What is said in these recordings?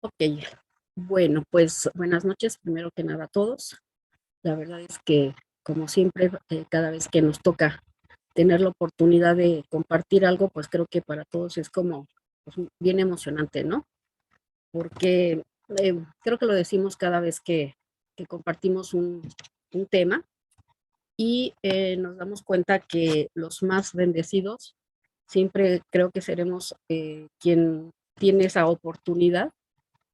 Ok, bueno, pues buenas noches, primero que nada a todos. La verdad es que, como siempre, cada vez que nos toca tener la oportunidad de compartir algo, pues creo que para todos es como pues, bien emocionante, ¿no? Porque creo que lo decimos cada vez que compartimos un tema y nos damos cuenta que los más bendecidos siempre creo que seremos quien tiene esa oportunidad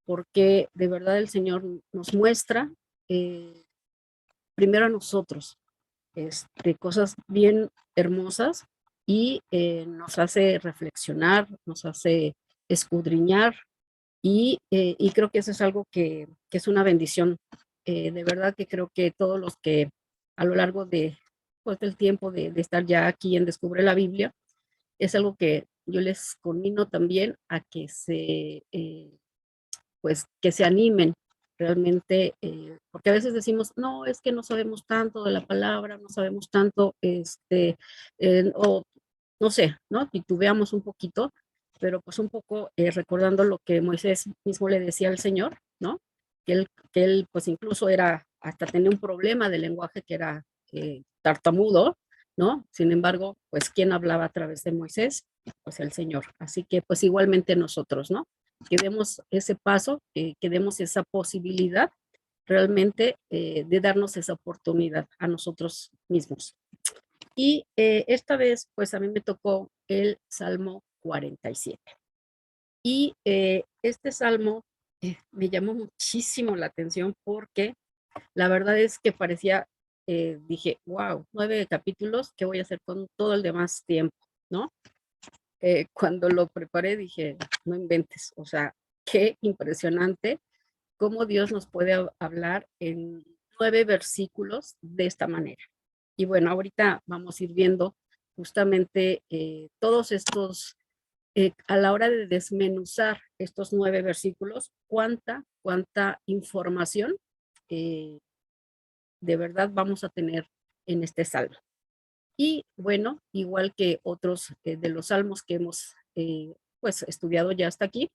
porque de verdad el Señor nos muestra eh, primero a nosotros cosas bien hermosas y nos hace reflexionar, nos hace escudriñar y creo que eso es algo que es una bendición. De verdad que creo que todos los que a lo largo pues, del tiempo de estar ya aquí en Descubre la Biblia, es algo que yo les conmino también a que pues que se animen realmente, porque a veces decimos, no, es que no sabemos tanto de la palabra, no sabemos tanto, o no sé, ¿no? Titubeamos un poquito, pero pues un poco recordando lo que Moisés mismo le decía al Señor, ¿no? Que él pues incluso era, hasta tenía un problema de lenguaje que era tartamudo, ¿no? Sin embargo, pues ¿quién hablaba a través de Moisés? Pues el Señor. Así que pues igualmente nosotros, ¿no? Que demos ese paso, que demos esa posibilidad realmente de darnos esa oportunidad a nosotros mismos. Y esta vez, pues a mí me tocó el Salmo 47. Y este salmo me llamó muchísimo la atención porque la verdad es que parecía, dije, wow, 9 capítulos, ¿qué voy a hacer con todo el demás tiempo? ¿No? Cuando lo preparé dije, no inventes, o sea, qué impresionante cómo Dios nos puede hablar en 9 versículos de esta manera. Y bueno, ahorita vamos a ir viendo justamente todos estos, a la hora de desmenuzar estos 9 versículos, cuánta información eh, de verdad vamos a tener en este salmo. Y bueno, igual que otros de los salmos que hemos pues estudiado ya hasta aquí,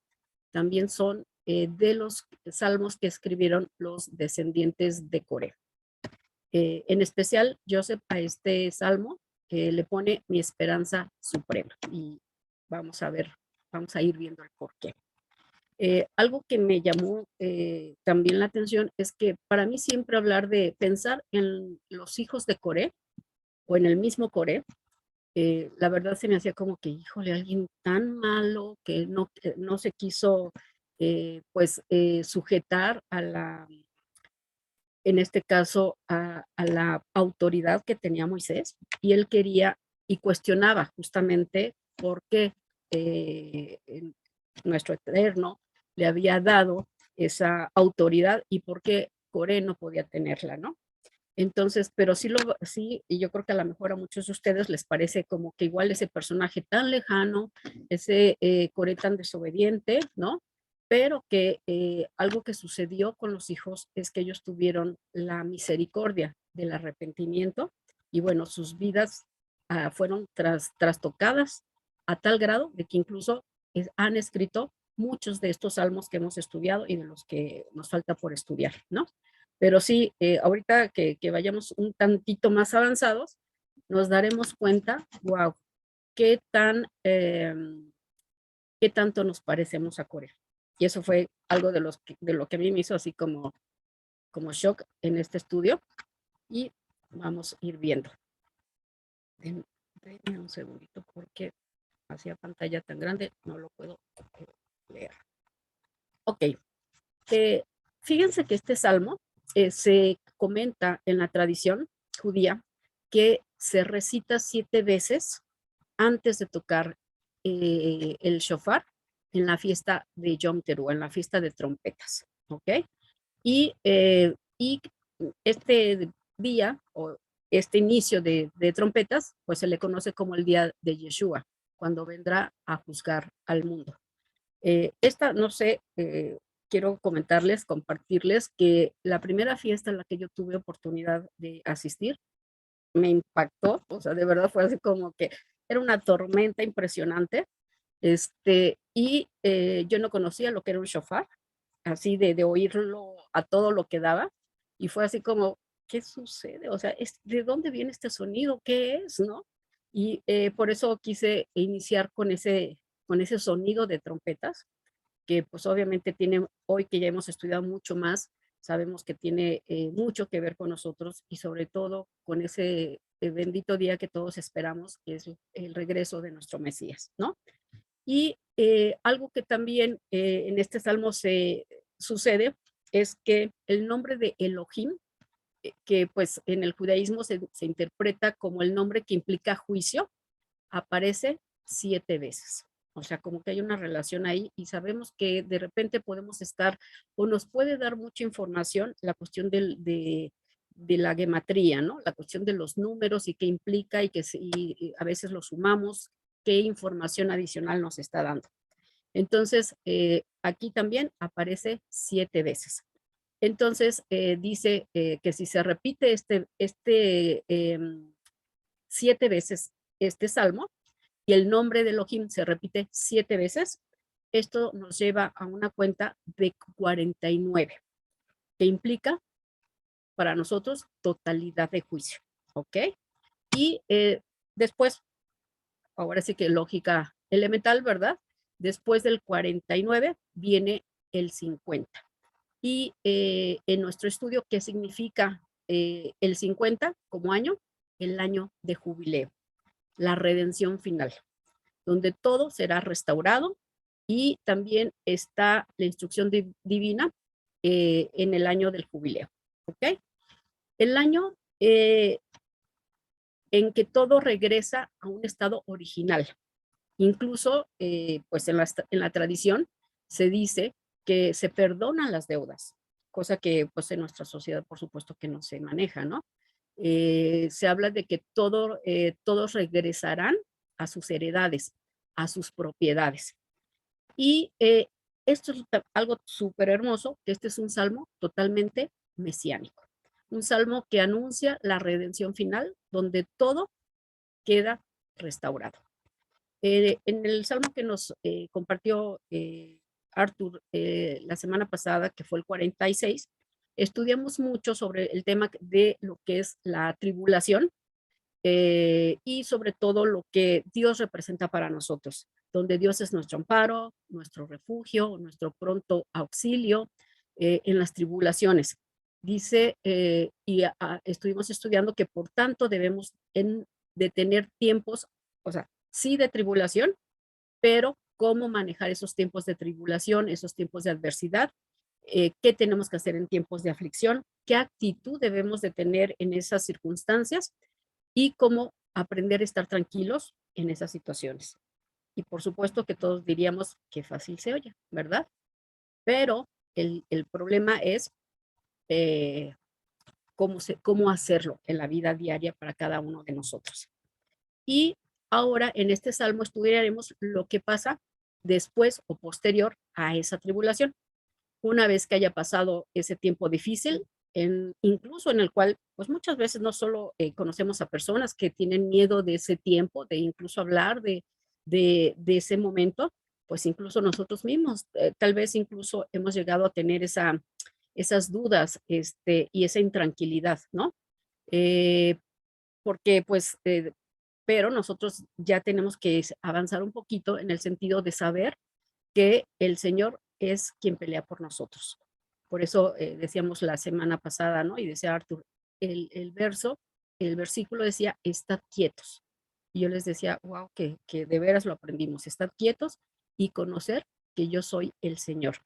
también son de los salmos que escribieron los descendientes de Coré. En especial, Joseph a este salmo le pone mi esperanza suprema y vamos a ver, vamos a ir viendo el porqué. Algo que me llamó también la atención es que para mí siempre hablar de pensar en los hijos de Coré o en el mismo Coré, la verdad se me hacía como que, híjole, alguien tan malo que no se quiso, pues, sujetar en este caso, a la autoridad que tenía Moisés, y él quería y cuestionaba justamente por qué eh, nuestro Eterno le había dado esa autoridad y por qué Coré no podía tenerla, ¿no? Entonces, pero sí, y yo creo que a lo mejor a muchos de ustedes les parece como que igual ese personaje tan lejano, ese Coré tan desobediente, ¿no? Pero que algo que sucedió con los hijos es que ellos tuvieron la misericordia del arrepentimiento y bueno, sus vidas fueron trastocadas a tal grado de que incluso han escrito muchos de estos salmos que hemos estudiado y de los que nos falta por estudiar, ¿no? Pero sí, ahorita que vayamos un tantito más avanzados, nos daremos cuenta, wow, qué qué tanto nos parecemos a Corea. Y eso fue algo de lo que a mí me hizo así como shock en este estudio. Y vamos a ir viendo. Denme un segundito porque hacia pantalla tan grande no lo puedo leer. Ok, eh, fíjense que este salmo se comenta en la tradición judía que se recita 7 veces antes de tocar el shofar en la fiesta de Yom Teruah, en la fiesta de trompetas, ¿ok? Y este día o este inicio de trompetas, pues se le conoce como el día de Yeshua, cuando vendrá a juzgar al mundo. No sé, quiero comentarles, compartirles que la primera fiesta en la que yo tuve oportunidad de asistir me impactó, o sea, de verdad fue así como que era una tormenta impresionante, y yo no conocía lo que era un shofar, así de oírlo a todo lo que daba, y fue así como, ¿qué sucede? O sea, ¿de dónde viene este sonido? ¿Qué es? ¿No? Y por eso quise iniciar con ese sonido de trompetas, que pues obviamente tiene, hoy que ya hemos estudiado mucho más, sabemos que tiene mucho que ver con nosotros y sobre todo con ese bendito día que todos esperamos, que es el regreso de nuestro Mesías, ¿no? Y algo que también en este salmo se sucede es que el nombre de Elohim, que pues en el judaísmo se interpreta como el nombre que implica juicio, aparece 7 veces. O sea, como que hay una relación ahí y sabemos que de repente podemos estar o nos puede dar mucha información la cuestión de la gematría, ¿no? La cuestión de los números y qué implica y que y a veces lo sumamos, qué información adicional nos está dando. Entonces, aquí también aparece 7 veces. Entonces, dice que si se repite 7 veces este salmo, y el nombre de Elohim se repite 7 veces, esto nos lleva a una cuenta de 49, que implica para nosotros totalidad de juicio, ¿ok? Y después, ahora sí que lógica elemental, ¿verdad? Después del 49 viene el 50. Y en nuestro estudio, ¿qué significa el 50 como año? El año de jubileo, la redención final, donde todo será restaurado y también está la instrucción divina en el año del jubileo. ¿Ok? El año en que todo regresa a un estado original. Incluso, pues en la tradición se dice que se perdonan las deudas, cosa que pues en nuestra sociedad por supuesto que no se maneja, ¿no? Se habla de que todos regresarán a sus heredades, a sus propiedades. Y esto es algo súper hermoso, que este es un salmo totalmente mesiánico. Un salmo que anuncia la redención final, donde todo queda restaurado. En el salmo que nos compartió Arthur la semana pasada, que fue el 46, estudiamos mucho sobre el tema de lo que es la tribulación y sobre todo lo que Dios representa para nosotros, donde Dios es nuestro amparo, nuestro refugio, nuestro pronto auxilio en las tribulaciones. Dice, estuvimos estudiando que por tanto debemos de tener tiempos, o sea, sí de tribulación, pero cómo manejar esos tiempos de tribulación, esos tiempos de adversidad, qué tenemos que hacer en tiempos de aflicción, qué actitud debemos de tener en esas circunstancias y cómo aprender a estar tranquilos en esas situaciones. Y por supuesto que todos diríamos que fácil se oye, ¿verdad? Pero el problema es eh, cómo hacerlo en la vida diaria para cada uno de nosotros. Y ahora en este salmo estudiaremos lo que pasa después o posterior a esa tribulación. Una vez que haya pasado ese tiempo difícil, incluso en el cual, pues muchas veces no solo conocemos a personas que tienen miedo de ese tiempo, de incluso hablar de ese momento, pues incluso nosotros mismos, tal vez incluso hemos llegado a tener esas dudas y esa intranquilidad, ¿no? Eh, porque pues, pero nosotros ya tenemos que avanzar un poquito en el sentido de saber que el Señor es quien pelea por nosotros. Por eso decíamos la semana pasada, ¿no? Y decía Arthur, el versículo decía, estad quietos. Y yo les decía, wow, que de veras lo aprendimos, estad quietos y conocer que yo soy el Señor.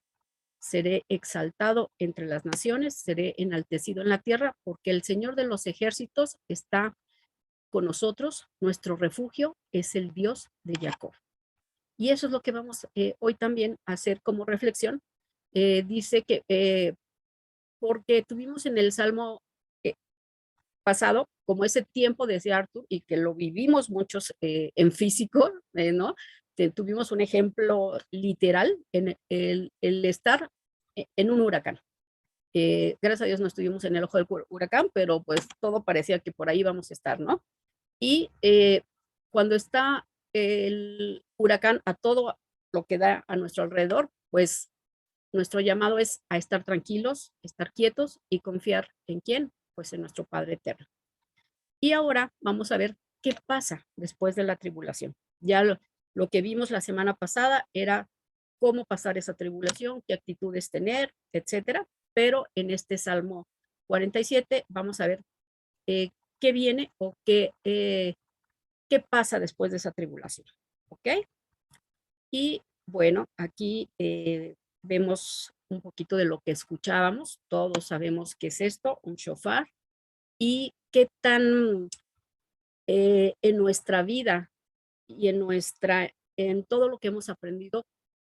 Seré exaltado entre las naciones, seré enaltecido en la tierra, porque el Señor de los ejércitos está con nosotros, nuestro refugio es el Dios de Jacob. Y eso es lo que vamos hoy también a hacer como reflexión. Dice que porque tuvimos en el Salmo pasado, como ese tiempo, decía Arthur, y que lo vivimos muchos en físico, ¿no? Tuvimos un ejemplo literal en el estar en un huracán. Gracias a Dios no estuvimos en el ojo del huracán, pero pues todo parecía que por ahí vamos a estar, ¿no? Y cuando está el huracán a todo lo que da a nuestro alrededor, pues nuestro llamado es a estar tranquilos, estar quietos y confiar en quién, pues en nuestro Padre eterno. Y ahora vamos a ver qué pasa después de la tribulación. Ya lo que vimos la semana pasada era cómo pasar esa tribulación, qué actitudes tener, etcétera. Pero en este Salmo 47 vamos a ver qué viene o qué pasa después de esa tribulación. ¿Ok? Y bueno, aquí vemos un poquito de lo que escuchábamos. Todos sabemos qué es esto, un shofar, y qué tan en nuestra vida y en todo lo que hemos aprendido,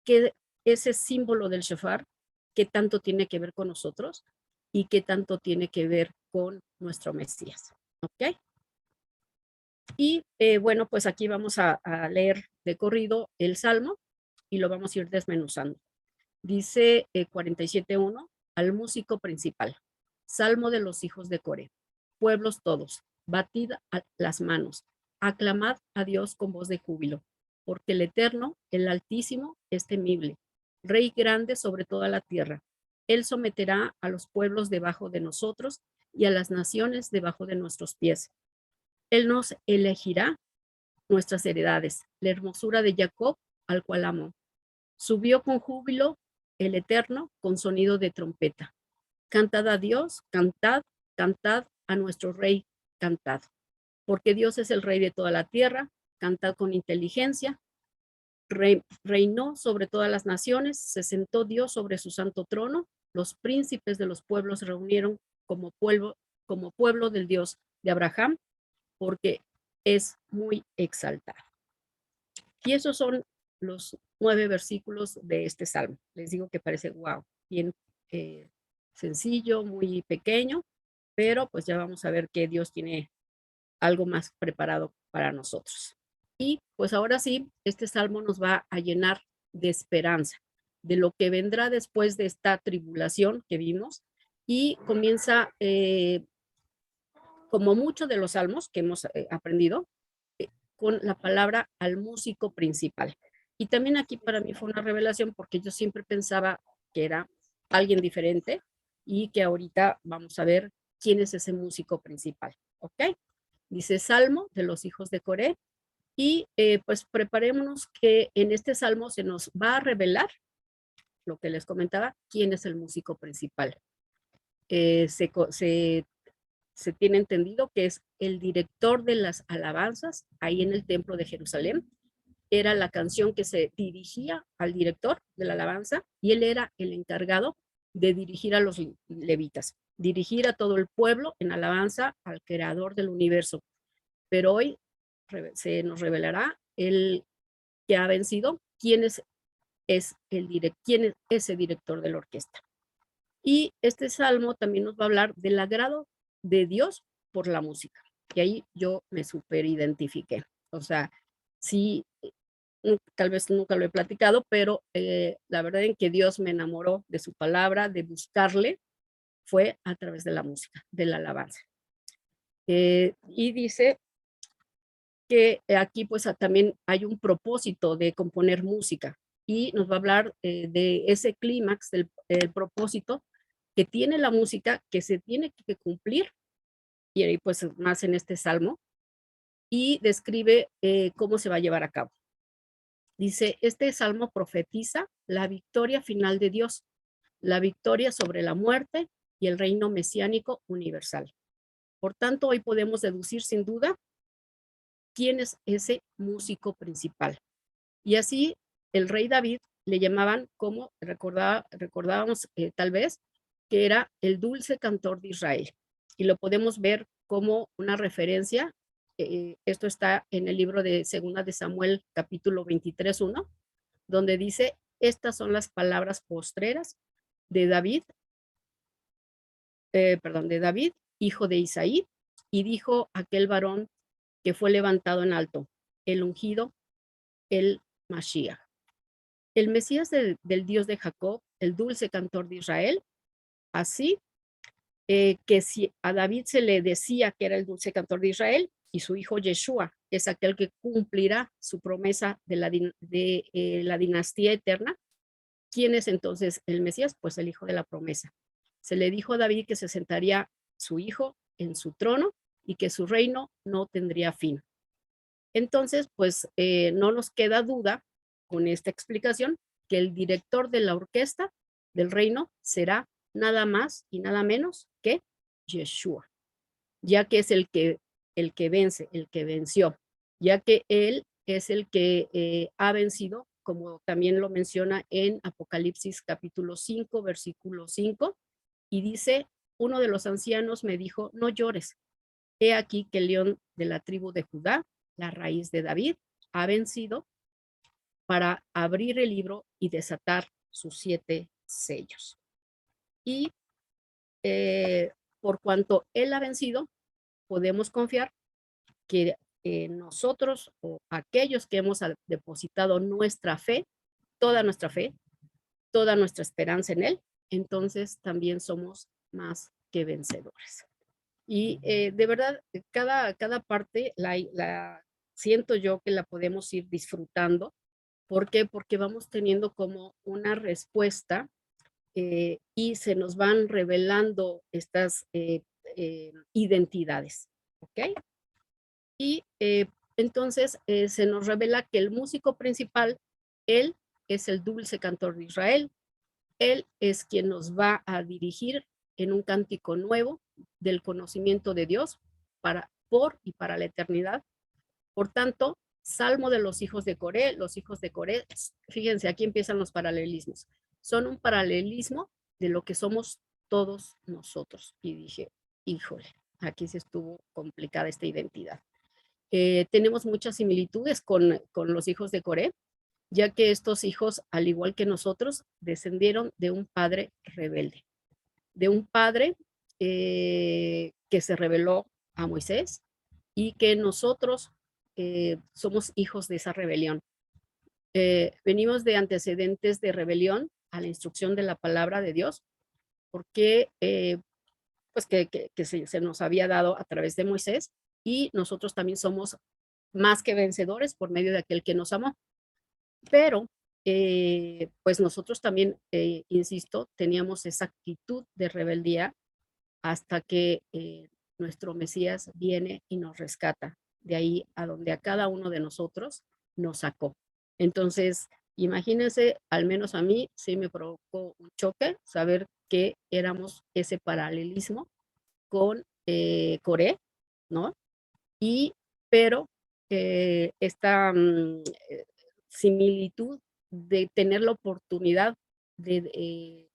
que ese símbolo del shofar, qué tanto tiene que ver con nosotros y qué tanto tiene que ver con nuestro Mesías. ¿Ok? Y bueno, pues aquí vamos a leer de corrido el Salmo y lo vamos a ir desmenuzando. Dice 47.1, al músico principal. Salmo de los hijos de Coré. Pueblos todos, batid las manos, aclamad a Dios con voz de júbilo, porque el Eterno, el Altísimo, es temible, Rey grande sobre toda la tierra. Él someterá a los pueblos debajo de nosotros y a las naciones debajo de nuestros pies. Él nos elegirá nuestras heredades, la hermosura de Jacob, al cual amó. Subió con júbilo el Eterno con sonido de trompeta. Cantad a Dios, cantad, cantad a nuestro Rey, cantad. Porque Dios es el Rey de toda la tierra, cantad con inteligencia. Reinó sobre todas las naciones, se sentó Dios sobre su santo trono, los príncipes de los pueblos se reunieron como pueblo del Dios de Abraham, porque es muy exaltado. Y esos son los 9 versículos de este salmo. Les digo que parece, wow, bien sencillo, muy pequeño, pero pues ya vamos a ver que Dios tiene algo más preparado para nosotros. Y pues ahora sí, este salmo nos va a llenar de esperanza, de lo que vendrá después de esta tribulación que vimos, y comienza, como muchos de los salmos que hemos aprendido, con la palabra al músico principal. Y también aquí para mí fue una revelación porque yo siempre pensaba que era alguien diferente y que ahorita vamos a ver quién es ese músico principal. ¿Ok? Dice Salmo de los hijos de Coré. Y pues preparémonos que en este salmo se nos va a revelar lo que les comentaba, quién es el músico principal. Se tiene entendido que es el director de las alabanzas ahí en el templo de Jerusalén. Era la canción que se dirigía al director de la alabanza y él era el encargado de dirigir a los levitas, dirigir a todo el pueblo en alabanza al creador del universo. Pero hoy se nos revelará el que ha vencido, quién es quién es ese director de la orquesta. Y este salmo también nos va a hablar del agrado de Dios por la música. Y ahí yo me súper identifiqué. O sea, sí, tal vez nunca lo he platicado, pero la verdad en que Dios me enamoró de su palabra, de buscarle, fue a través de la música, de la alabanza. Y dice que aquí pues también hay un propósito de componer música y nos va a hablar de ese clímax del propósito que tiene la música, que se tiene que cumplir, y ahí pues más en este salmo, y describe cómo se va a llevar a cabo. Dice, este salmo profetiza la victoria final de Dios, la victoria sobre la muerte y el reino mesiánico universal. Por tanto, hoy podemos deducir sin duda quién es ese músico principal. Y así el rey David le llamaban, como recordábamos tal vez, que era el dulce cantor de Israel. Y lo podemos ver como una referencia. Esto está en el libro de Segunda de Samuel, capítulo 23:1, donde dice, estas son las palabras postreras de David, hijo de Isaí, y dijo aquel varón que fue levantado en alto, el ungido, el Mashiach. El Mesías del Dios de Jacob, el dulce cantor de Israel, así que si a David se le decía que era el dulce cantor de Israel, y su hijo Yeshua es aquel que cumplirá su promesa de la dinastía eterna, ¿Quién es entonces el Mesías? Pues el hijo de la promesa. Se le dijo a David que se sentaría su hijo en su trono y que su reino no tendría fin. Entonces, pues no nos queda duda con esta explicación que el director de la orquesta del reino será nada más y nada menos que Yeshua, ya que es el que vence, el que venció, ya que él es el que ha vencido, como también lo menciona en Apocalipsis capítulo 5, versículo 5, y dice, uno de los ancianos me dijo, no llores, he aquí que el león de la tribu de Judá, la raíz de David, ha vencido para abrir el libro y desatar sus 7 sellos. Y por cuanto él ha vencido, podemos confiar que nosotros o aquellos que hemos depositado nuestra fe, toda nuestra esperanza en él, entonces también somos más que vencedores. Y de verdad, cada parte siento yo que la podemos ir disfrutando. ¿Por qué? Porque vamos teniendo como una respuesta y se nos van revelando estas identidades. ¿Ok? Y entonces se nos revela que el músico principal, él es el dulce cantor de Israel, él es quien nos va a dirigir en un cántico nuevo del conocimiento de Dios por y para la eternidad. Por tanto, Salmo de los hijos de Coré, fíjense, aquí empiezan los paralelismos. Son un paralelismo de lo que somos todos nosotros. Y dije, híjole, aquí se estuvo complicada esta identidad. Tenemos muchas similitudes con los hijos de Coré, ya que estos hijos, al igual que nosotros, descendieron de un padre rebelde, de un padre que se rebeló a Moisés y que nosotros somos hijos de esa rebelión. Venimos de antecedentes de rebelión a la instrucción de la palabra de Dios, porque pues que se nos había dado a través de Moisés, y nosotros también somos más que vencedores por medio de aquel que nos amó. Pero, pues nosotros también, insisto, teníamos esa actitud de rebeldía hasta que nuestro Mesías viene y nos rescata de ahí a donde a cada uno de nosotros nos sacó. Entonces, imagínense, al menos a mí sí me provocó un choque saber que éramos ese paralelismo con Coré, ¿no? Y, pero esta similitud de tener la oportunidad de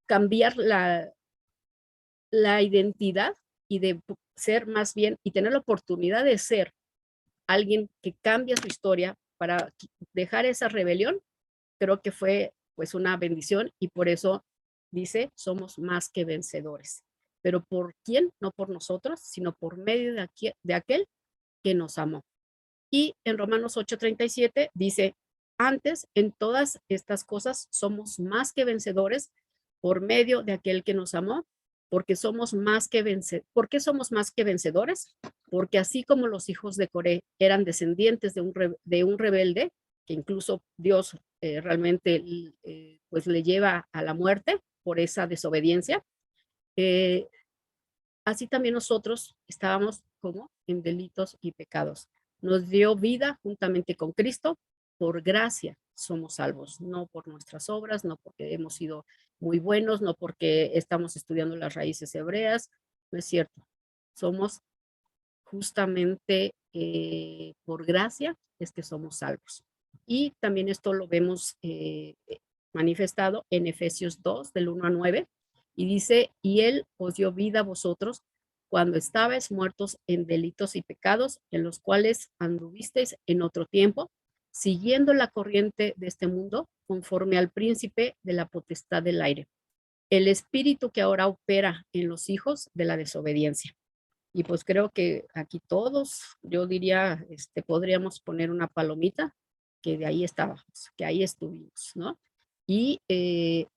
cambiar la identidad y de ser más bien, y tener la oportunidad de ser alguien que cambia su historia para dejar esa rebelión, creo que fue pues una bendición, y por eso dice, somos más que vencedores. Pero ¿por quién? No por nosotros, sino por medio de aquel que nos amó. Y en Romanos 8:37 dice, antes en todas estas cosas somos más que vencedores por medio de aquel que nos amó, porque somos más que ¿Por qué somos más que vencedores? Porque así como los hijos de Coré eran descendientes de un rebelde, que incluso Dios realmente pues le lleva a la muerte por esa desobediencia, eh, así también nosotros estábamos como en delitos y pecados. Nos dio vida juntamente con Cristo, por gracia somos salvos, no por nuestras obras, no porque hemos sido muy buenos, no porque estamos estudiando las raíces hebreas, no es cierto. Somos justamente por gracia es que somos salvos. Y también esto lo vemos manifestado en Efesios 2, del 1 a 9, y dice, y él os dio vida a vosotros cuando estabais muertos en delitos y pecados, en los cuales anduvisteis en otro tiempo, siguiendo la corriente de este mundo, conforme al príncipe de la potestad del aire, el espíritu que ahora opera en los hijos de la desobediencia. Y pues creo que aquí todos, yo diría, podríamos poner una palomita, que de ahí estábamos, que ahí estuvimos, ¿no? Y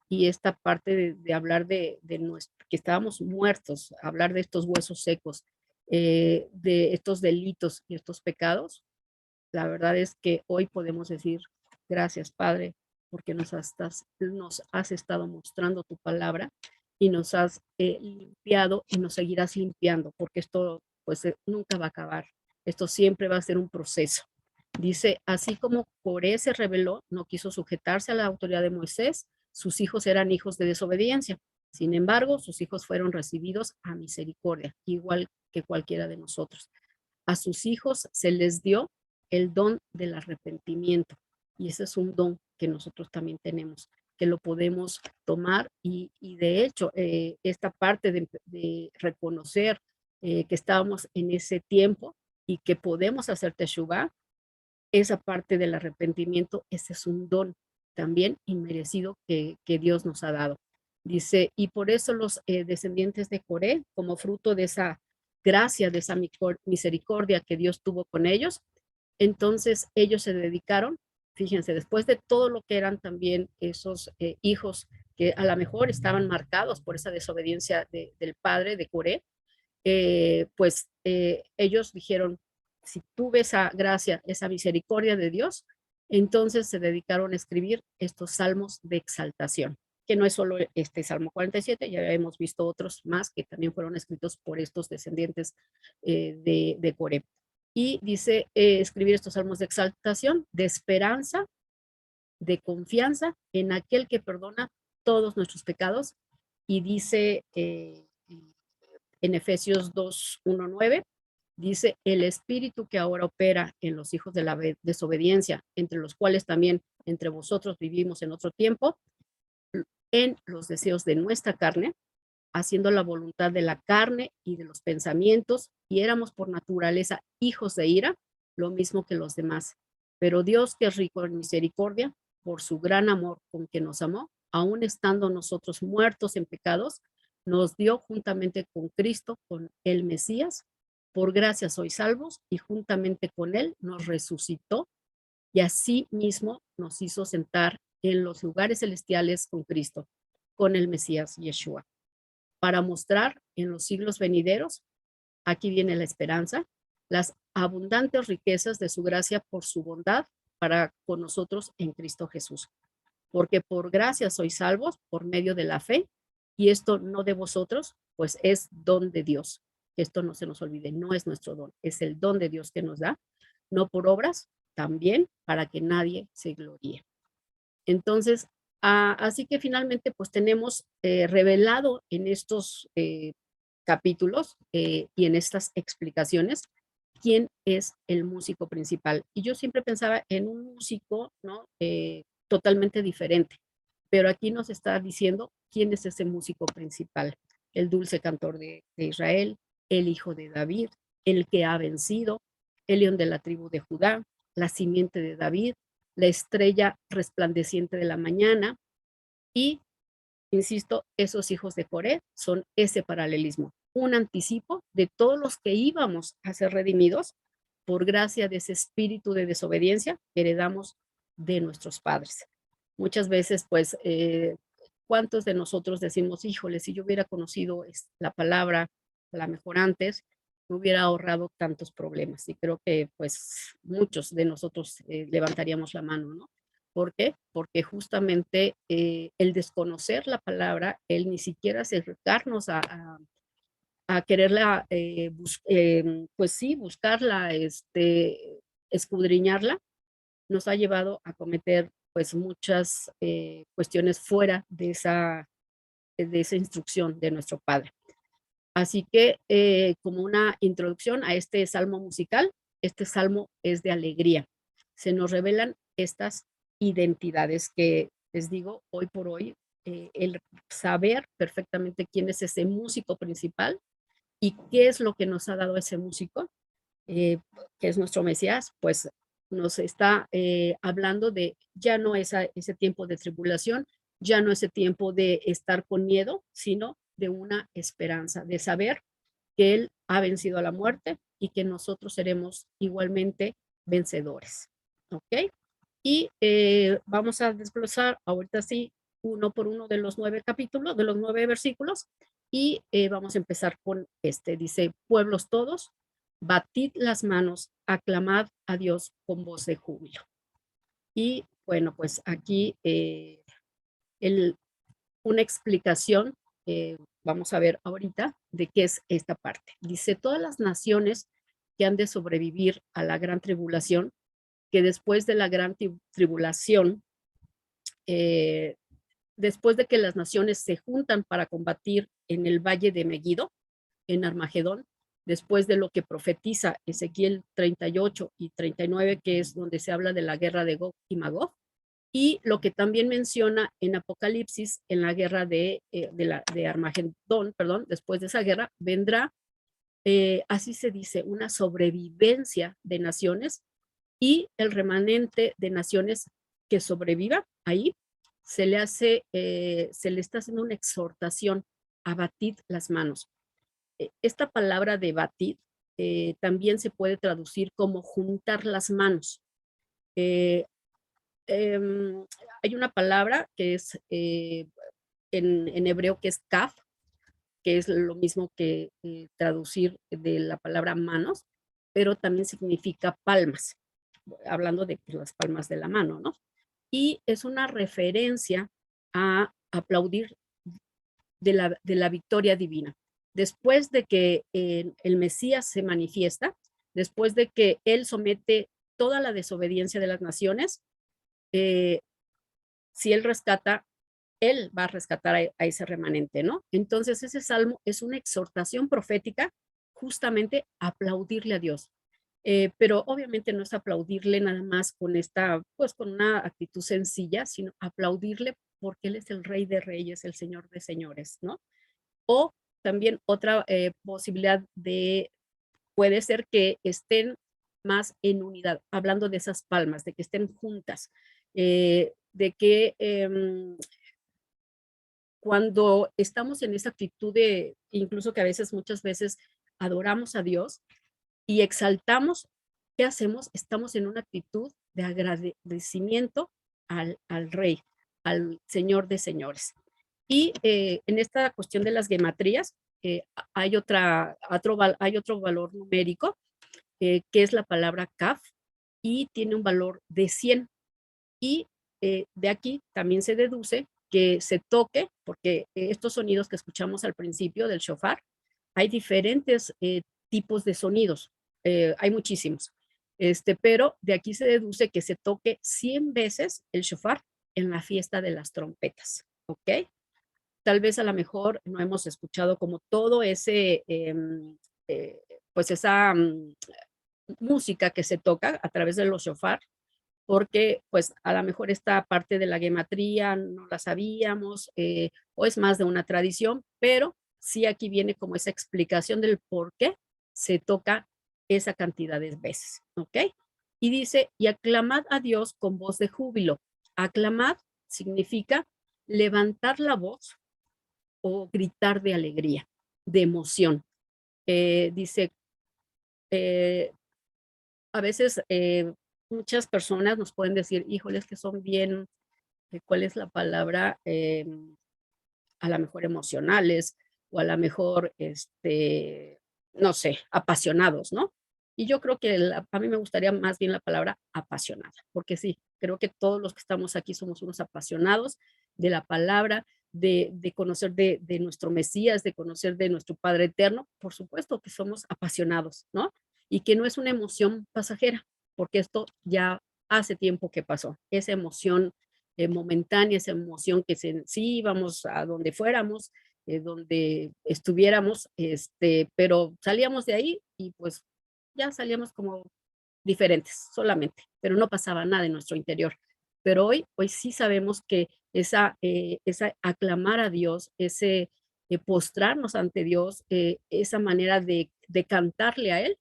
esta parte de hablar de nuestro, que estábamos muertos, hablar de estos huesos secos, de estos delitos y estos pecados, la verdad es que hoy podemos decir, gracias Padre, porque nos has estado mostrando tu palabra y nos has limpiado y nos seguirás limpiando, porque esto pues nunca va a acabar. Esto siempre va a ser un proceso. Dice, así como Coré se rebeló, no quiso sujetarse a la autoridad de Moisés, sus hijos eran hijos de desobediencia. Sin embargo, sus hijos fueron recibidos a misericordia, igual que cualquiera de nosotros. A sus hijos se les dio el don del arrepentimiento. Y ese es un don que nosotros también tenemos, que lo podemos tomar y de hecho, esta parte de reconocer que estábamos en ese tiempo y que podemos hacer teshuvah, esa parte del arrepentimiento, ese es un don también inmerecido que Dios nos ha dado. Dice, y por eso los descendientes de Coré, como fruto de esa gracia, de esa misericordia que Dios tuvo con ellos, entonces ellos se dedicaron, fíjense, después de todo lo que eran también esos hijos que a lo mejor estaban marcados por esa desobediencia del padre de Coré, pues ellos dijeron, si tuve esa gracia, esa misericordia de Dios, entonces se dedicaron a escribir estos salmos de exaltación, que no es solo este Salmo 47, ya hemos visto otros más que también fueron escritos por estos descendientes de Coré. Y dice escribir estos salmos de exaltación, de esperanza, de confianza en aquel que perdona todos nuestros pecados. Y dice en Efesios 2, 1, 9, dice, el espíritu que ahora opera en los hijos de la desobediencia, entre los cuales también entre vosotros vivimos en otro tiempo, en los deseos de nuestra carne, haciendo la voluntad de la carne y de los pensamientos, y éramos por naturaleza hijos de ira, lo mismo que los demás. Pero Dios, que es rico en misericordia, por su gran amor con que nos amó, aun estando nosotros muertos en pecados, nos dio juntamente con Cristo, con el Mesías. Por gracia sois salvos, y juntamente con él nos resucitó, y así mismo nos hizo sentar en los lugares celestiales con Cristo, con el Mesías Yeshua, para mostrar en los siglos venideros, aquí viene la esperanza, las abundantes riquezas de su gracia por su bondad para con nosotros en Cristo Jesús. Porque por gracia sois salvos por medio de la fe, y esto no de vosotros, pues es don de Dios. Esto no se nos olvide, no es nuestro don, es el don de Dios que nos da, no por obras, también para que nadie se gloríe. Entonces, así que finalmente pues tenemos revelado en estos capítulos y en estas explicaciones quién es el músico principal. Y yo siempre pensaba en un músico, ¿no? Totalmente diferente, pero aquí nos está diciendo quién es ese músico principal, el dulce cantor de Israel, el hijo de David, el que ha vencido, el león de la tribu de Judá, la simiente de David, la estrella resplandeciente de la mañana y, insisto, esos hijos de Coré son ese paralelismo, un anticipo de todos los que íbamos a ser redimidos por gracia de ese espíritu de desobediencia que heredamos de nuestros padres. Muchas veces, pues, ¿cuántos de nosotros decimos, híjole, si yo hubiera conocido la palabra a lo mejor antes, me hubiera ahorrado tantos problemas? Y creo que, pues, muchos de nosotros levantaríamos la mano, ¿no? ¿Por qué? Porque justamente el desconocer la palabra, el ni siquiera acercarnos a quererla, pues sí, buscarla, escudriñarla, nos ha llevado a cometer pues muchas cuestiones fuera de esa instrucción de nuestro Padre. Así que como una introducción a este salmo musical, este salmo es de alegría. Se nos revelan estas identidades que les digo hoy por hoy, el saber perfectamente quién es ese músico principal y qué es lo que nos ha dado ese músico, que es nuestro Mesías, pues nos está hablando de ya no ese tiempo de tribulación, ya no ese tiempo de estar con miedo, sino de una esperanza, de saber que Él ha vencido a la muerte y que nosotros seremos igualmente vencedores. ¿Ok? Y vamos a desglosar ahorita sí uno por uno de los 9 capítulos, de los 9 versículos, y vamos a empezar con este. Dice, pueblos todos, batid las manos, aclamad a Dios con voz de júbilo. Y Bueno, pues aquí el, una explicación, vamos a ver ahorita de qué es esta parte. Dice, todas las naciones que han de sobrevivir a la gran tribulación, que después de la gran tribulación, eh, después de que las naciones se juntan para combatir en el valle de Megiddo, en Armagedón, después de lo que profetiza Ezequiel 38 y 39, que es donde se habla de la guerra de Gog y Magog, y lo que también menciona en Apocalipsis, en la guerra de Armagedón, perdón, después de esa guerra, vendrá, así se dice, una sobrevivencia de naciones y el remanente de naciones que sobreviva ahí, se le está haciendo una exhortación a batid las manos. Esta palabra de batid también se puede traducir como juntar las manos. Eh, eh, Hay una palabra que es en hebreo que es kaf, que es lo mismo que traducir de la palabra manos, pero también significa palmas, hablando de pues, las palmas de la mano, ¿no? Y es una referencia a aplaudir de la victoria divina. Después de que el Mesías se manifiesta, después de que él somete toda la desobediencia de las naciones, eh, si él rescata, él va a rescatar a ese remanente, ¿no? Entonces ese salmo es una exhortación profética justamente a aplaudirle a Dios. Pero obviamente no es aplaudirle nada más con esta, pues con una actitud sencilla, sino aplaudirle porque Él es el Rey de Reyes, el Señor de Señores, ¿no? O también otra posibilidad de, puede ser que estén más en unidad, hablando de esas palmas, de que estén juntas, de que cuando estamos en esa actitud de, incluso que a veces, muchas veces, adoramos a Dios y exaltamos, ¿qué hacemos? Estamos en una actitud de agradecimiento al Rey, al Señor de Señores. Y en esta cuestión de las gematrías, hay otro valor numérico, que es la palabra kaf, y tiene un valor de 100. Y de aquí también se deduce que se toque, porque estos sonidos que escuchamos al principio del shofar, hay diferentes tipos de sonidos, hay muchísimos, pero de aquí se deduce que se toque 100 veces el shofar en la fiesta de las trompetas, ¿ok? Tal vez a lo mejor no hemos escuchado como todo ese, eh, pues esa música que se toca a través de los shofar, porque pues a lo mejor esta parte de la gematría no la sabíamos, o es más de una tradición, pero sí aquí viene como esa explicación del por qué se toca esa cantidad de veces, ¿ok? Y dice, y aclamad a Dios con voz de júbilo. Aclamad significa levantar la voz o gritar de alegría, de emoción. Dice, eh, a veces muchas personas nos pueden decir, híjoles, que son bien, ¿cuál es la palabra? A lo mejor emocionales o a lo mejor, no sé, apasionados, ¿no? Y yo creo que a mí me gustaría más bien la palabra apasionada, porque sí, creo que todos los que estamos aquí somos unos apasionados de la palabra, de conocer de nuestro Mesías, de conocer de nuestro Padre Eterno. Por supuesto que somos apasionados, ¿no? Y que no es una emoción pasajera, porque esto ya hace tiempo que pasó. Esa emoción momentánea, esa emoción que sí íbamos a donde fuéramos, donde estuviéramos, pero salíamos de ahí y pues ya salíamos como diferentes solamente, pero no pasaba nada en nuestro interior. Pero hoy sí sabemos que esa aclamar a Dios, ese postrarnos ante Dios, esa manera de cantarle a Él,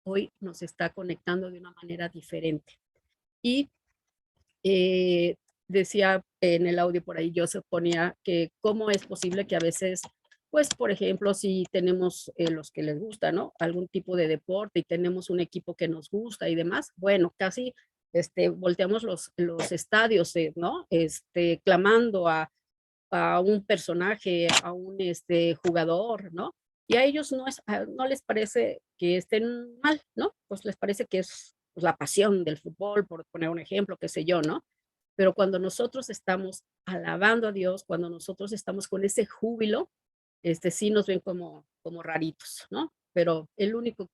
hoy nos está conectando de una manera diferente. Y decía en el audio por ahí, yo se ponía que cómo es posible que a veces, pues, por ejemplo, si tenemos los que les gusta, ¿no? Algún tipo de deporte y tenemos un equipo que nos gusta y demás, bueno, casi volteamos los estadios, ¿no? Clamando a un personaje, a un jugador, ¿no? Y a ellos no les parece que estén mal, ¿no? Pues les parece que es pues, la pasión del fútbol, por poner un ejemplo, qué sé yo, ¿no? pero cuando nosotros estamos alabando a Dios, cuando nosotros estamos con ese júbilo, sí nos ven como raritos, ¿no? Pero el único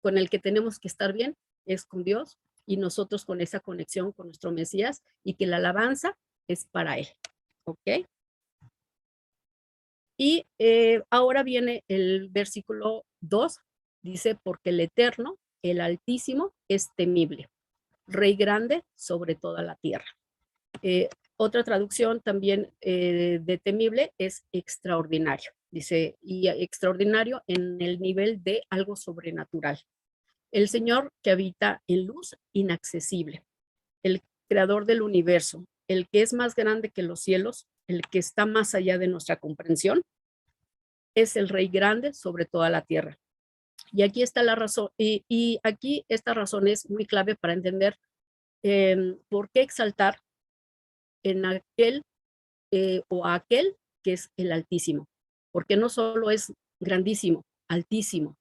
con el que tenemos que estar bien es con Dios y nosotros con esa conexión con nuestro Mesías y que la alabanza es para Él, ¿ok? Y ahora viene el versículo 2, dice, porque el Eterno, el Altísimo, es temible, Rey grande sobre toda la tierra. Otra traducción también de temible es extraordinario. Dice, y extraordinario en el nivel de algo sobrenatural. El Señor que habita en luz inaccesible, el creador del universo, el que es más grande que los cielos, el que está más allá de nuestra comprensión, es el Rey grande sobre toda la tierra. Y aquí está la razón, y aquí esta razón es muy clave para entender por qué exaltar en aquel o a aquel que es el Altísimo, porque no solo es grandísimo, altísimo,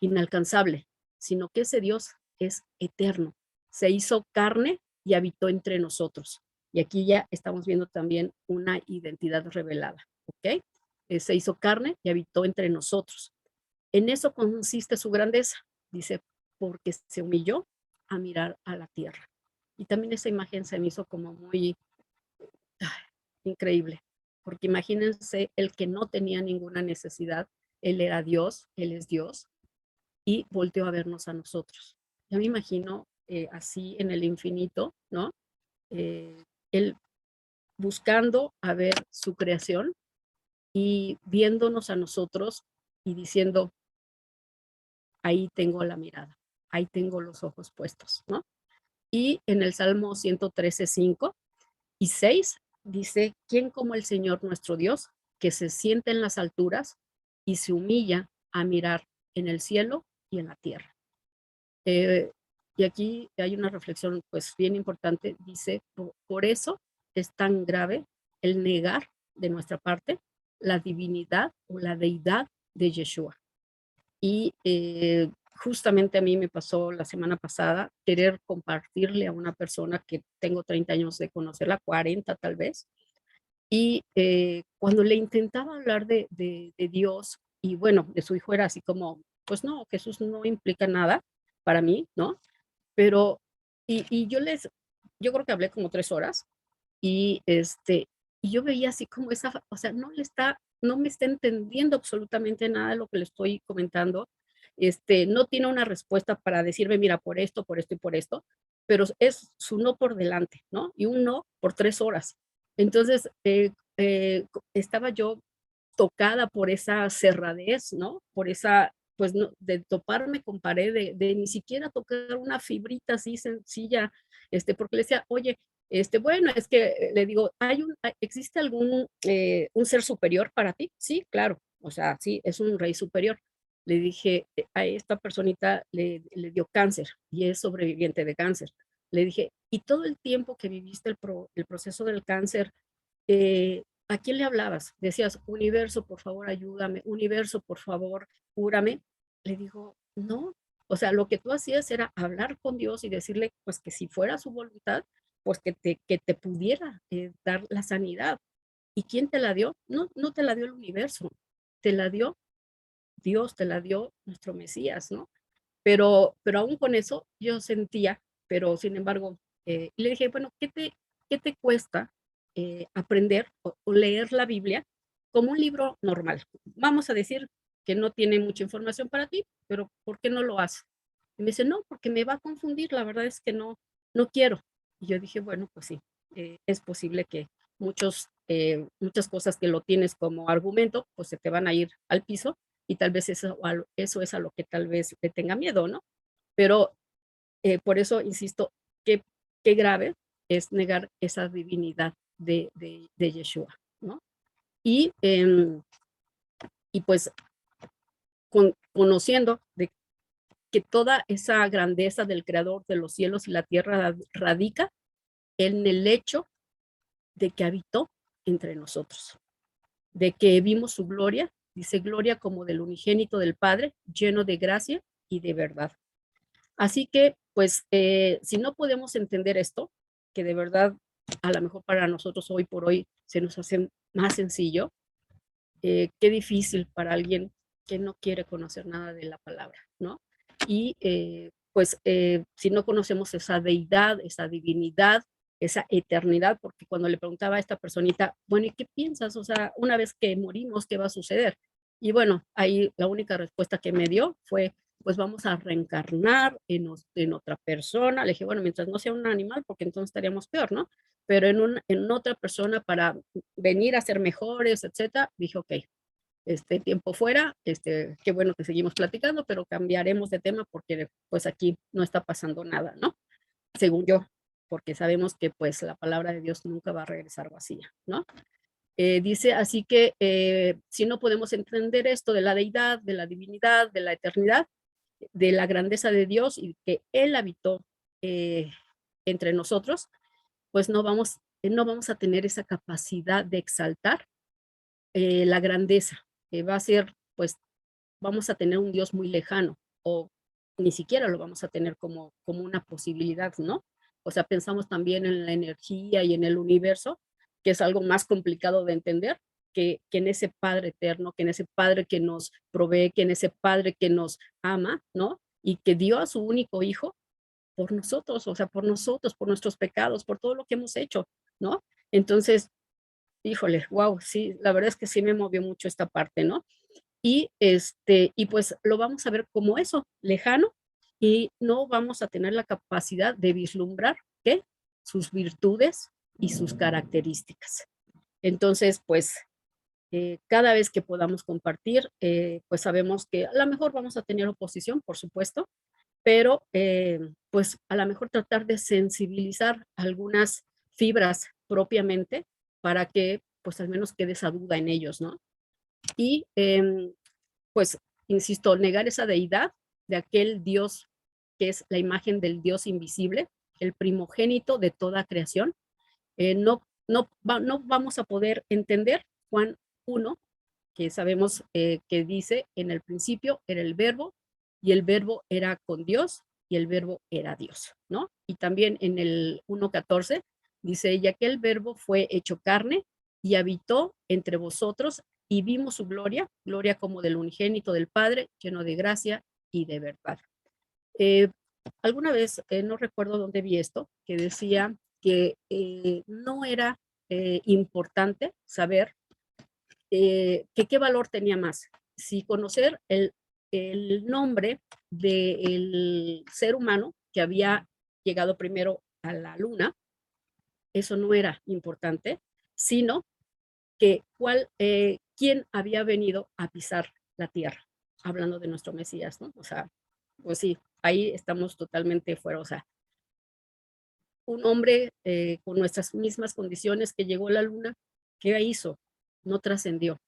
inalcanzable, sino que ese Dios es eterno, se hizo carne y habitó entre nosotros. Y aquí ya estamos viendo también una identidad revelada, ¿ok? Se hizo carne y habitó entre nosotros. En eso consiste su grandeza, dice, porque se humilló a mirar a la tierra. Y también esa imagen se me hizo como muy increíble, porque imagínense el que no tenía ninguna necesidad, él era Dios, él es Dios, y volteó a vernos a nosotros. Ya me imagino así en el infinito, ¿no? Él buscando a ver su creación y viéndonos a nosotros y diciendo, ahí tengo la mirada, ahí tengo los ojos puestos, ¿no? Y en el Salmo 113:5 y 6 dice, ¿quién como el Señor nuestro Dios, que se siente en las alturas y se humilla a mirar en el cielo y en la tierra? Eh, y aquí hay una reflexión pues bien importante, dice, por eso es tan grave el negar de nuestra parte la divinidad o la deidad de Yeshua. Y justamente a mí me pasó la semana pasada querer compartirle a una persona que tengo 30 años de conocerla, 40 tal vez, y cuando le intentaba hablar de Dios y bueno, de su hijo era así como, pues no, Jesús no implica nada para mí, ¿no? Pero, y yo creo que hablé como 3 horas y y yo veía así como o sea, no me está entendiendo absolutamente nada de lo que le estoy comentando. No tiene una respuesta para decirme, mira, por esto y por esto, pero es su no por delante, ¿no? Y un no por 3 horas. Entonces, estaba yo tocada por esa cerradez, ¿no? Por esa, pues, no, de toparme con pared, de ni siquiera tocar una fibrita así sencilla, porque le decía, oye, bueno, es que le digo, ¿existe algún un ser superior para ti? Sí, claro, o sea, sí, es un rey superior. Le dije, a esta personita le dio cáncer y es sobreviviente de cáncer. Le dije, y todo el tiempo que viviste el proceso del cáncer, ¿a quién le hablabas? Decías, universo, por favor, ayúdame, universo, por favor, cúrame. Le digo, no, o sea, lo que tú hacías era hablar con Dios y decirle, pues que si fuera su voluntad, pues que te pudiera dar la sanidad. ¿Y quién te la dio? No, no te la dio el universo, te la dio Dios, te la dio nuestro Mesías, ¿no? Pero aún con eso yo sentía, pero sin embargo, le dije, bueno, qué te cuesta aprender o leer la Biblia como un libro normal? Vamos a decir que no tiene mucha información para ti, pero ¿por qué no lo haces? Y me dice, no, porque me va a confundir, la verdad es que no, no quiero. Y yo dije, bueno, pues sí, es posible que muchas cosas que lo tienes como argumento, pues se te van a ir al piso y tal vez eso es a lo que tal vez le tenga miedo, ¿no? Pero por eso, insisto, qué, qué grave es negar esa divinidad de Yeshua, ¿no? Y, y pues conociendo de que toda esa grandeza del creador de los cielos y la tierra radica en el hecho de que habitó entre nosotros, de que vimos su gloria, dice gloria como del unigénito del Padre, lleno de gracia y de verdad. Así que, pues, si no podemos entender esto, que de verdad a lo mejor para nosotros hoy por hoy se nos hace más sencillo, qué difícil para alguien que no quiere conocer nada de la palabra, ¿no? Y pues si no conocemos esa deidad, esa divinidad, esa eternidad, porque cuando le preguntaba a esta personita, bueno, ¿y qué piensas? O sea, una vez que morimos, ¿qué va a suceder? Y bueno, ahí la única respuesta que me dio fue, pues vamos a reencarnar en otra persona. Le dije, bueno, mientras no sea un animal, porque entonces estaríamos peor, ¿no? Pero en otra persona para venir a ser mejores, etcétera. Dije, ok, tiempo fuera, qué bueno que seguimos platicando, pero cambiaremos de tema porque pues aquí no está pasando nada, ¿no? Según yo, porque sabemos que pues la palabra de Dios nunca va a regresar vacía, ¿no? Dice, así que si no podemos entender esto de la deidad, de la divinidad, de la eternidad, de la grandeza de Dios y que Él habitó entre nosotros, pues no vamos a tener esa capacidad de exaltar la grandeza. Va a ser, pues, vamos a tener un Dios muy lejano o ni siquiera lo vamos a tener como una posibilidad, ¿no? O sea, pensamos también en la energía y en el universo, que es algo más complicado de entender que en ese Padre eterno, que en ese Padre que nos provee, que en ese Padre que nos ama, ¿no? Y que dio a su único hijo por nosotros, o sea, por nosotros, por nuestros pecados, por todo lo que hemos hecho, ¿no? Entonces, híjole, wow, sí, la verdad es que sí me movió mucho esta parte, ¿no? Y pues lo vamos a ver como eso, lejano, y no vamos a tener la capacidad de vislumbrar, ¿qué? Sus virtudes y sus características. Entonces, pues, cada vez que podamos compartir, pues sabemos que a lo mejor vamos a tener oposición, por supuesto, pero pues a lo mejor tratar de sensibilizar algunas fibras propiamente para que pues al menos quede esa duda en ellos, ¿no? Y pues, insisto, negar esa deidad de aquel Dios que es la imagen del Dios invisible, el primogénito de toda creación, no vamos a poder entender Juan 1, que sabemos que dice, en el principio era el verbo, y el verbo era con Dios, y el verbo era Dios, ¿no? Y también en el 1:14 dice, y aquel verbo fue hecho carne y habitó entre vosotros, y vimos su gloria, gloria como del unigénito del Padre, lleno de gracia y de verdad. Eh, alguna vez, no recuerdo dónde vi esto, que decía que no era importante saber que qué valor tenía más, si conocer el nombre del ser humano que había llegado primero a la luna, eso no era importante, sino que quién había venido a pisar la tierra, hablando de nuestro Mesías, ¿no? O sea, pues sí, ahí estamos totalmente fuera, o sea, un hombre con nuestras mismas condiciones que llegó a la luna, ¿qué hizo? No trascendió,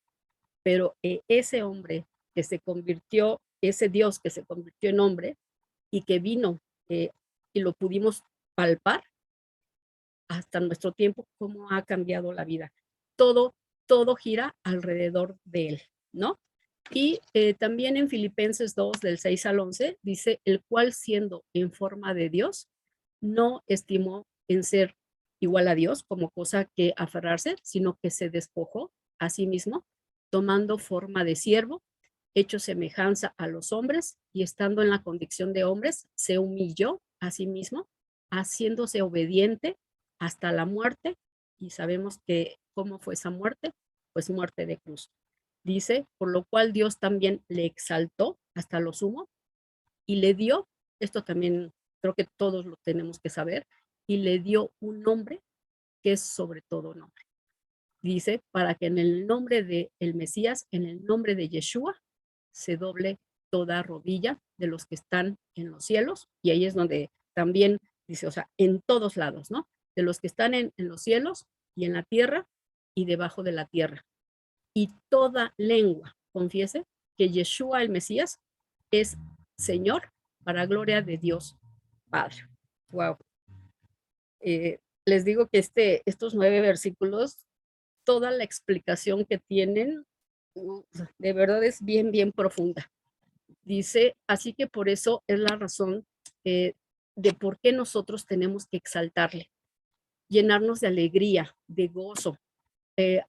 pero ese hombre que se convirtió, ese Dios que se convirtió en hombre y que vino y lo pudimos palpar hasta nuestro tiempo, cómo ha cambiado la vida. Todo, todo gira alrededor de él, ¿no? Y también en Filipenses 2, del 6 al 11, dice, el cual siendo en forma de Dios, no estimó en ser igual a Dios como cosa que aferrarse, sino que se despojó a sí mismo, tomando forma de siervo, hecho semejanza a los hombres y estando en la condición de hombres, se humilló a sí mismo, haciéndose obediente hasta la muerte. Y sabemos que cómo fue esa muerte, pues muerte de cruz. Dice, por lo cual Dios también le exaltó hasta lo sumo y le dio, esto también creo que todos lo tenemos que saber, y le dio un nombre que es sobre todo nombre. Dice, para que en el nombre de el Mesías, en el nombre de Yeshua, se doble toda rodilla de los que están en los cielos, y ahí es donde también dice, o sea, en todos lados, ¿no? De los que están en los cielos y en la tierra y debajo de la tierra. Y toda lengua confiese que Yeshua el Mesías es Señor para gloria de Dios Padre. Wow. Les digo que estos 9 versículos, toda la explicación que tienen, de verdad es bien, bien profunda. Dice, así que por eso es la razón de por qué nosotros tenemos que exaltarle. llenarnos de alegría, de gozo,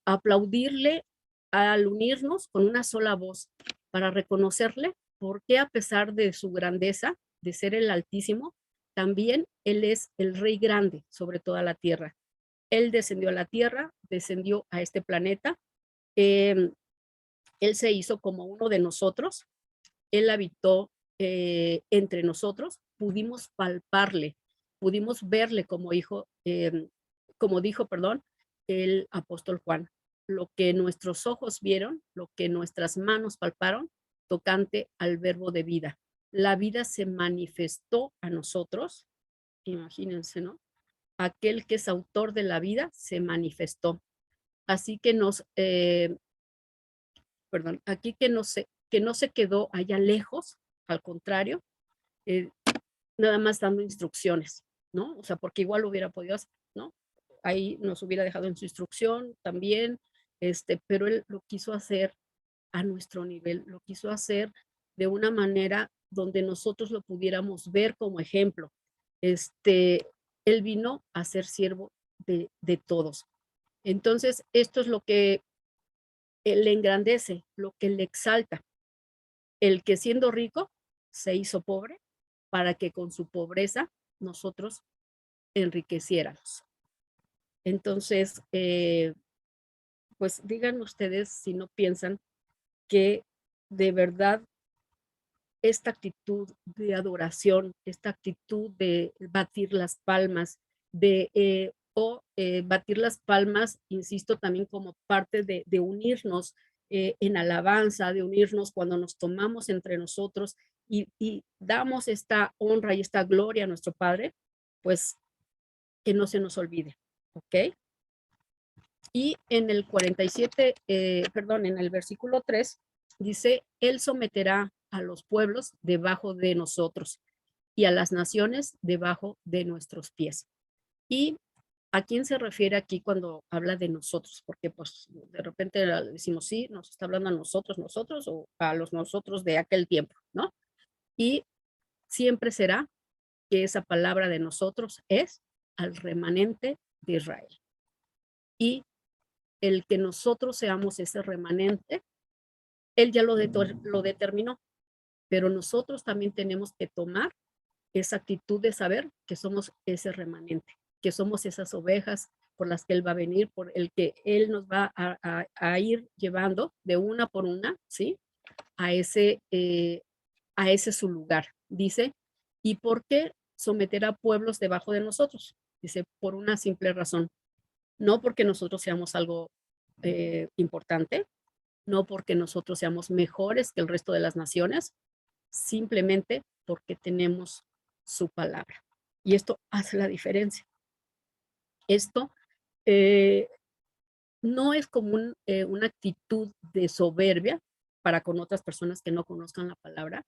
aplaudirle al unirnos con una sola voz para reconocerle porque a pesar de su grandeza, de ser el Altísimo, también Él es el Rey grande sobre toda la tierra. Él descendió a la tierra, descendió a este planeta, eh, Él se hizo como uno de nosotros, Él habitó entre nosotros, pudimos palparle, pudimos verle como hijo, como dijo, perdón, el apóstol Juan, lo que nuestros ojos vieron, lo que nuestras manos palparon, tocante al verbo de vida. La vida se manifestó a nosotros, imagínense, ¿no? Aquel que es autor de la vida se manifestó. Así que perdón, aquí que no se quedó allá lejos, al contrario, eh, nada más dando instrucciones, ¿no? O sea, porque igual lo hubiera podido hacer, ¿no? Ahí nos hubiera dejado en su instrucción también, pero él lo quiso hacer a nuestro nivel, lo quiso hacer de una manera donde nosotros lo pudiéramos ver como ejemplo. Él vino a ser siervo de todos. Entonces, esto es lo que le engrandece, lo que le exalta. El que siendo rico se hizo pobre para que con su pobreza nosotros enriqueciéramos. Entonces, pues digan ustedes si no piensan que de verdad esta actitud de adoración, esta actitud de batir las palmas, batir las palmas, insisto, también como parte de unirnos en alabanza, de unirnos cuando nos tomamos entre nosotros y damos esta honra y esta gloria a nuestro Padre, pues que no se nos olvide, ¿ok? Y en el 47, perdón, en el versículo 3, dice, Él someterá a los pueblos debajo de nosotros y a las naciones debajo de nuestros pies. ¿Y a quién se refiere aquí cuando habla de nosotros? Porque pues de repente decimos, sí, nos está hablando a nosotros o a los nosotros de aquel tiempo, ¿no? Y siempre será que esa palabra de nosotros es al remanente de Israel. Y el que nosotros seamos ese remanente, Él ya lo determinó, pero nosotros también tenemos que tomar esa actitud de saber que somos ese remanente, que somos esas ovejas por las que Él va a venir, por el que Él nos va a ir llevando de una por una, ¿sí? A a ese su lugar. Dice, ¿y por qué someter a pueblos debajo de nosotros? Dice, por una simple razón, no porque nosotros seamos algo importante, no porque nosotros seamos mejores que el resto de las naciones, simplemente porque tenemos su palabra. Y esto hace la diferencia. Esto eh, no es como una actitud de soberbia para con otras personas que no conozcan la palabra,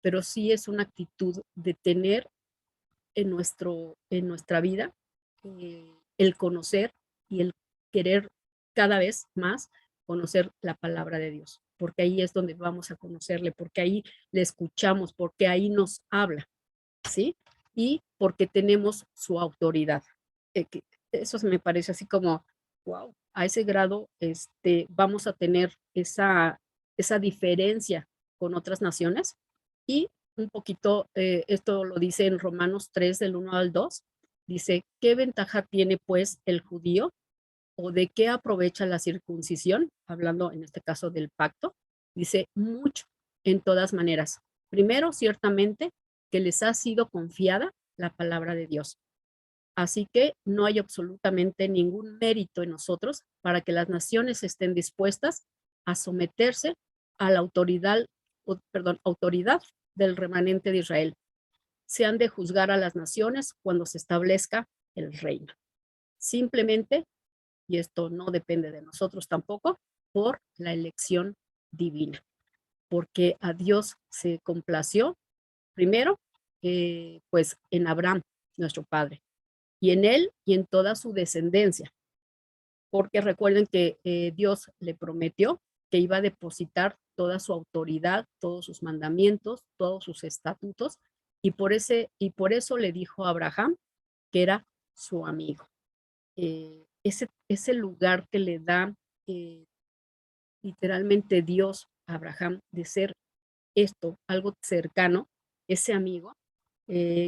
pero sí es una actitud de tener en nuestra vida el conocer y el querer cada vez más conocer la palabra de Dios, porque ahí es donde vamos a conocerle, porque ahí le escuchamos, porque ahí nos habla, ¿sí? Y porque tenemos su autoridad. Eso me parece así como, wow, a ese grado vamos a tener esa diferencia con otras naciones y un poquito, esto lo dice en Romanos 3, del 1 al 2, dice, ¿qué ventaja tiene pues el judío o de qué aprovecha la circuncisión? Hablando en este caso del pacto, dice, mucho, en todas maneras. Primero, ciertamente, que les ha sido confiada la palabra de Dios. Así que no hay absolutamente ningún mérito en nosotros para que las naciones estén dispuestas a someterse a la autoridad del remanente de Israel. Se han de juzgar a las naciones cuando se establezca el reino. Simplemente, y esto no depende de nosotros tampoco, por la elección divina, porque a Dios se complació primero, pues en Abraham, nuestro padre, y en él y en toda su descendencia, porque recuerden que Dios le prometió que iba a depositar toda su autoridad, todos sus mandamientos, todos sus estatutos, y por eso le dijo a Abraham que era su amigo. ese lugar que le da eh, literalmente Dios a Abraham de ser esto, algo cercano, ese amigo.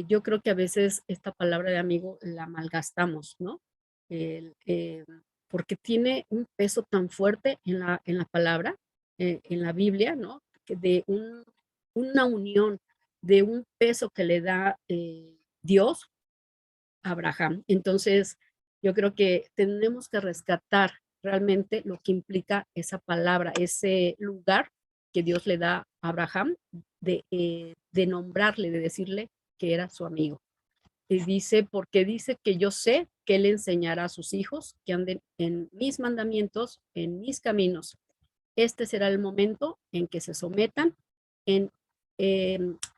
Yo creo que a veces esta palabra de amigo la malgastamos, ¿no? El, porque tiene un peso tan fuerte en la palabra, en la Biblia, ¿no? Que de una unión, de un peso que le da Dios a Abraham. Entonces, yo creo que tenemos que rescatar realmente lo que implica esa palabra, ese lugar que Dios le da a Abraham de nombrarle, de decirle que era su amigo. Y dice, porque dice que yo sé que él enseñará a sus hijos que anden en mis mandamientos, en mis caminos. Este será el momento en que se sometan en,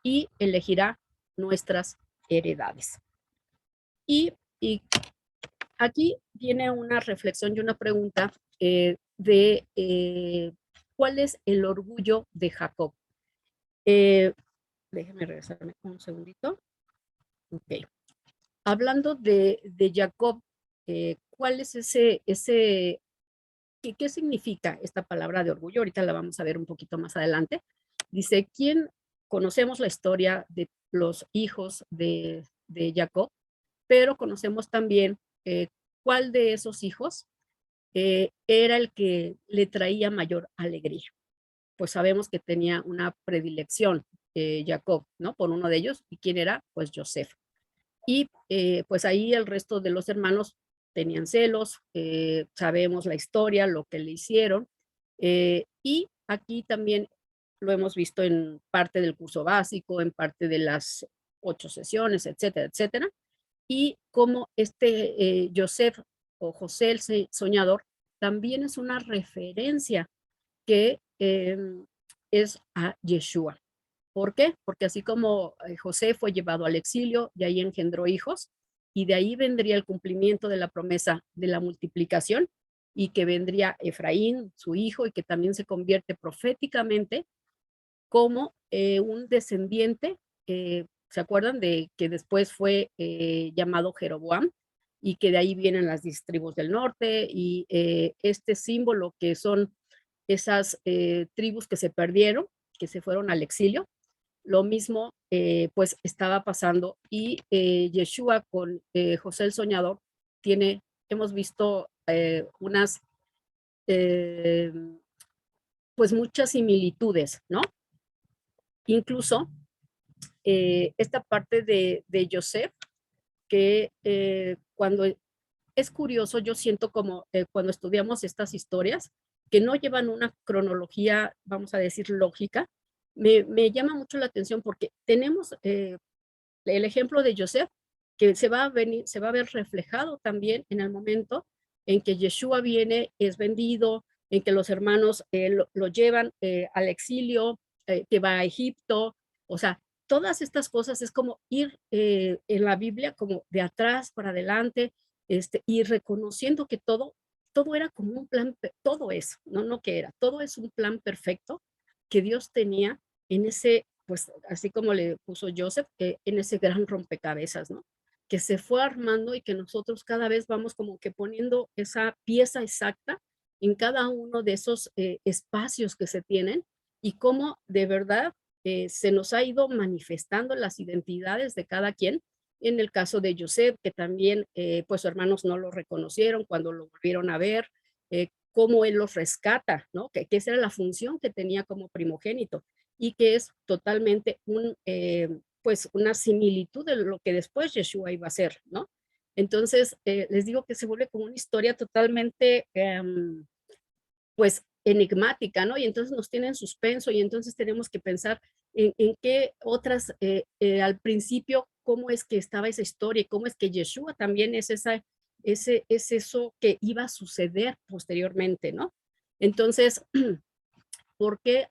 y elegirá nuestras heredades. Y aquí viene una reflexión y una pregunta de cuál es el orgullo de Jacob. Eh, Déjeme regresarme un segundito. Ok. Hablando de Jacob, ¿cuál es qué significa esta palabra de orgullo? Ahorita la vamos a ver un poquito más adelante. Dice, ¿quién conocemos la historia de los hijos de Jacob? Pero conocemos también cuál de esos hijos era el que le traía mayor alegría. Pues sabemos que tenía una predilección Jacob, ¿no? Por uno de ellos. ¿Y quién era? Pues Joseph. Y pues ahí el resto de los hermanos tenían celos, sabemos la historia, lo que le hicieron. Y aquí también lo hemos visto en parte del curso básico, en parte de las 8 sesiones, etcétera, etcétera. Y como Joseph o José el Soñador también es una referencia que es a Yeshua. ¿Por qué? Porque así como José fue llevado al exilio y ahí engendró hijos, y de ahí vendría el cumplimiento de la promesa de la multiplicación, y que vendría Efraín, su hijo, y que también se convierte proféticamente como un descendiente, ¿se acuerdan de que después fue llamado Jeroboam? Y que de ahí vienen las 10 tribus del norte y este símbolo que son esas tribus que se perdieron, que se fueron al exilio. Lo mismo pues estaba pasando y Yeshua con José el Soñador hemos visto unas eh, pues muchas similitudes, ¿no? Incluso esta parte de Joseph, que cuando es curioso, yo siento como cuando estudiamos estas historias, que no llevan una cronología, vamos a decir, lógica, me llama mucho la atención porque tenemos el ejemplo de Joseph, que se va a ver reflejado también en el momento en que Yeshua viene, es vendido, en que los hermanos lo llevan al exilio, que va a Egipto, o sea, todas estas cosas es como ir en la Biblia como de atrás para adelante, y reconociendo que todo era como un plan, todo es, no que era, todo es un plan perfecto que Dios tenía en ese, pues así como le puso Joseph, en ese gran rompecabezas, ¿no? Que se fue armando y que nosotros cada vez vamos como que poniendo esa pieza exacta en cada uno de esos espacios que se tienen y cómo de verdad se nos ha ido manifestando las identidades de cada quien. En el caso de Joseph, que también pues sus hermanos no lo reconocieron cuando lo volvieron a ver, cómo él los rescata, ¿no? Que esa era la función que tenía como primogénito y que es totalmente pues una similitud de lo que después Yeshua iba a hacer, ¿no? Entonces, les digo que se vuelve como una historia totalmente, pues, enigmática, ¿no? Y entonces nos tiene en suspenso y entonces tenemos que pensar en qué otras, al principio, cómo es que estaba esa historia y cómo es que Yeshua también es eso que iba a suceder posteriormente, ¿no? Entonces, porque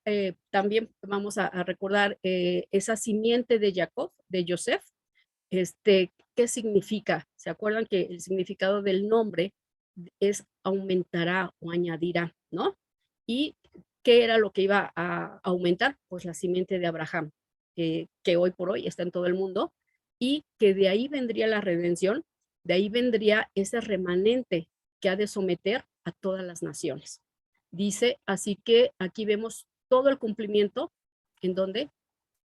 también vamos a recordar esa simiente de Jacob, de Joseph, ¿qué significa? ¿Se acuerdan que el significado del nombre es aumentará o añadirá, ¿no? ¿Y qué era lo que iba a aumentar? Pues la simiente de Abraham, que hoy por hoy está en todo el mundo y que de ahí vendría la redención De ahí vendría ese remanente que ha de someter a todas las naciones. Dice, así que aquí vemos todo el cumplimiento, ¿en dónde?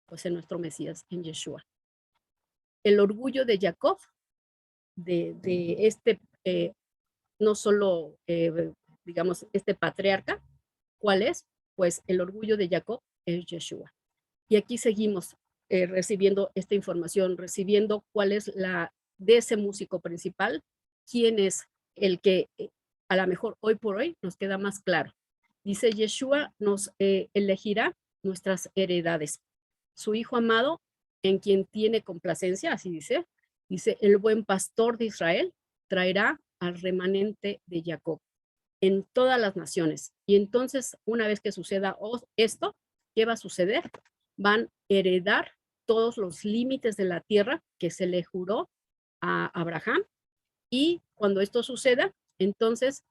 Pues en nuestro Mesías, en Yeshua. El orgullo de Jacob, de este, no solo, digamos, este patriarca, ¿cuál es? Pues el orgullo de Jacob es Yeshua. Y aquí seguimos recibiendo esta información, recibiendo cuál es la de ese músico principal, quién es el que a lo mejor hoy por hoy nos queda más claro. Dice, Yeshua nos elegirá nuestras heredades. Su hijo amado, en quien tiene complacencia, así dice, el buen pastor de Israel traerá al remanente de Jacob en todas las naciones. Y entonces, una vez que suceda esto, ¿qué va a suceder? Van a heredar todos los límites de la tierra que se le juró a Abraham. Y cuando esto suceda, entonces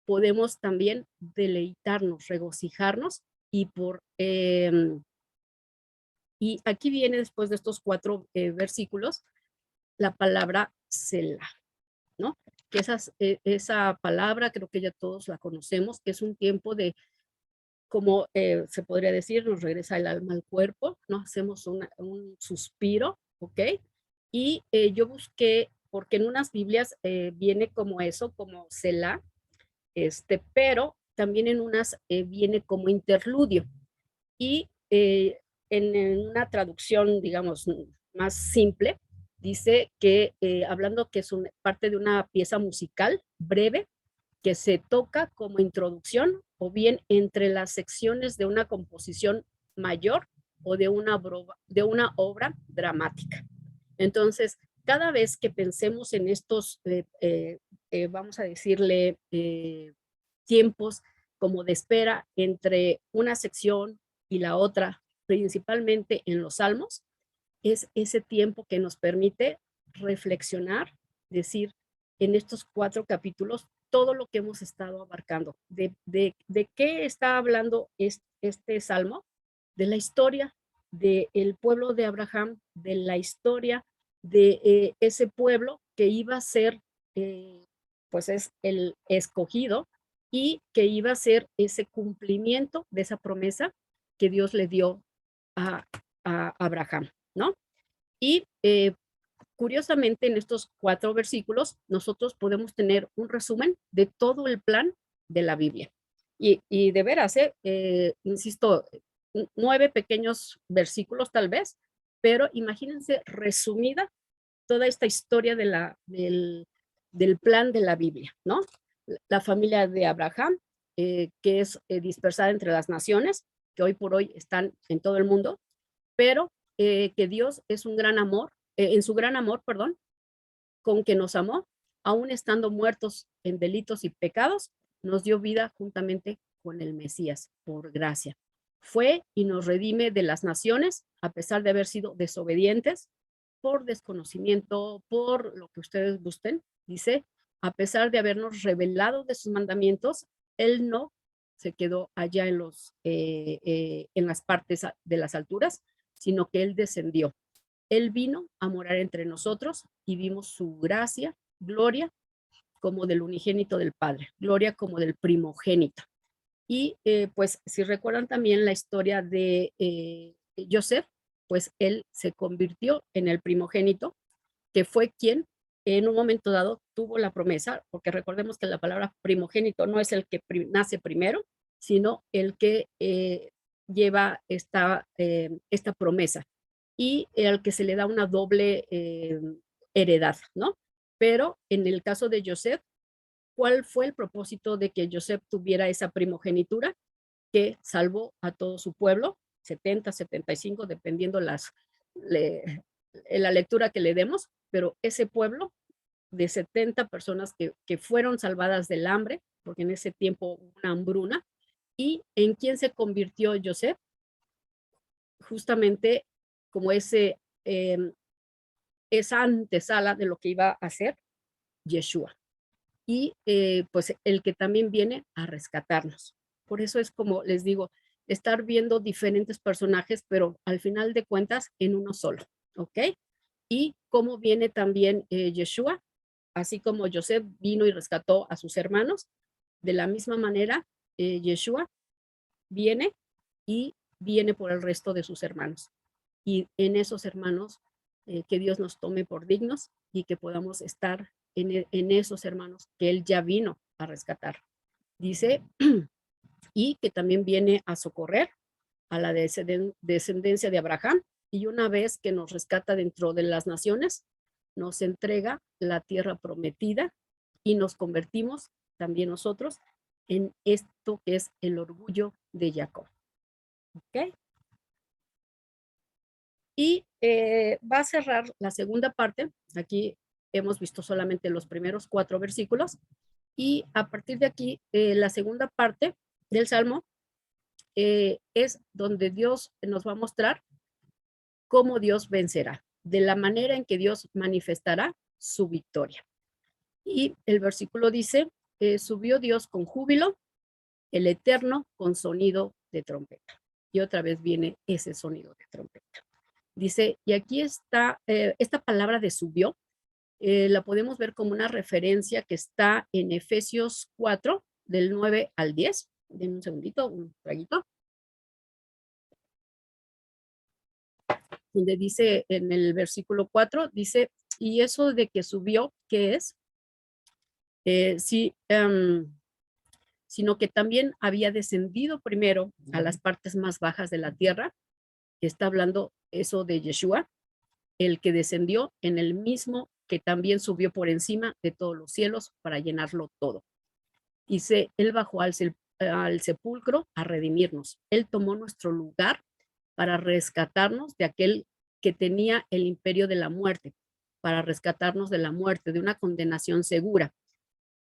podemos también deleitarnos, regocijarnos y y aquí viene después de estos 4 versículos la palabra Selah, ¿no? Que esa palabra creo que ya todos la conocemos, que es un tiempo de, como se podría decir, nos regresa el alma al cuerpo, ¿no? Hacemos un suspiro, ¿ok? Y yo busqué, porque en unas Biblias viene como eso, como Selah, pero también en unas viene como interludio. Y en una traducción, digamos, más simple, dice que hablando que es parte de una pieza musical breve que se toca como introducción o bien entre las secciones de una composición mayor o de una obra dramática. Entonces, cada vez que pensemos en estos, vamos a decirle, tiempos como de espera entre una sección y la otra, principalmente en los salmos, es ese tiempo que nos permite reflexionar, decir, en estos 4 capítulos, todo lo que hemos estado abarcando. ¿De qué está hablando este salmo? De la historia del pueblo de Abraham, de la historia de ese pueblo que iba a ser, pues es el escogido y que iba a ser ese cumplimiento de esa promesa que Dios le dio a, a Abraham, ¿no? Y curiosamente en estos 4 versículos nosotros podemos tener un resumen de todo el plan de la Biblia. Y de veras, insisto, 9 pequeños versículos tal vez, pero imagínense resumida toda esta historia del plan de la Biblia, ¿no? La familia de Abraham, que es dispersada entre las naciones, que hoy por hoy están en todo el mundo, pero que Dios es un gran amor, en su gran amor, perdón, con que nos amó, aún estando muertos en delitos y pecados, nos dio vida juntamente con el Mesías, por gracia. Fue y nos redime de las naciones, a pesar de haber sido desobedientes, por desconocimiento, por lo que ustedes gusten, dice, a pesar de habernos revelado de sus mandamientos, Él no se quedó allá en las partes de las alturas, sino que Él descendió. Él vino a morar entre nosotros y vimos su gracia, gloria, como del unigénito del Padre, gloria como del primogénito. Y pues si recuerdan también la historia de Joseph, pues él se convirtió en el primogénito, que fue quien en un momento dado tuvo la promesa, porque recordemos que la palabra primogénito no es el que nace primero, sino el que lleva esta promesa y al que se le da una doble heredad, ¿no? Pero en el caso de Joseph, ¿cuál fue el propósito de que Joseph tuviera esa primogenitura? Que salvó a todo su pueblo, 70, 75, dependiendo la lectura que le demos, pero ese pueblo de 70 personas que fueron salvadas del hambre, porque en ese tiempo hubo una hambruna, y en quién se convirtió Joseph, justamente como esa antesala de lo que iba a hacer Yeshua. Y pues el que también viene a rescatarnos. Por eso es como les digo, estar viendo diferentes personajes, pero al final de cuentas en uno solo, ¿ok? Y cómo viene también Yeshua, así como José vino y rescató a sus hermanos, de la misma manera, Yeshua viene y viene por el resto de sus hermanos. Y en esos hermanos, que Dios nos tome por dignos y que podamos estar en esos hermanos que Él ya vino a rescatar. Dice, y que también viene a socorrer a la descendencia de Abraham, y una vez que nos rescata dentro de las naciones, nos entrega la tierra prometida y nos convertimos también nosotros en esto que es el orgullo de Jacob. ¿Ok? Y va a cerrar la segunda parte. Aquí hemos visto solamente los primeros 4 versículos, y a partir de aquí, la segunda parte del Salmo es donde Dios nos va a mostrar cómo Dios vencerá, de la manera en que Dios manifestará su victoria. Y el versículo dice, subió Dios con júbilo, el Eterno con sonido de trompeta. Y otra vez viene ese sonido de trompeta. Dice, y aquí está, esta palabra de subió, la podemos ver como una referencia que está en Efesios 4, del 9 al 10. Denme un segundito, un traguito. Donde dice en el versículo 4, dice, y eso de que subió, ¿qué es? Sí, sino que también había descendido primero a las partes más bajas de la tierra. Está hablando eso de Yeshua, el que descendió en el mismo que también subió por encima de todos los cielos para llenarlo todo. Dice, él bajó al sepulcro a redimirnos. Él tomó nuestro lugar para rescatarnos de aquel que tenía el imperio de la muerte, para rescatarnos de la muerte, de una condenación segura.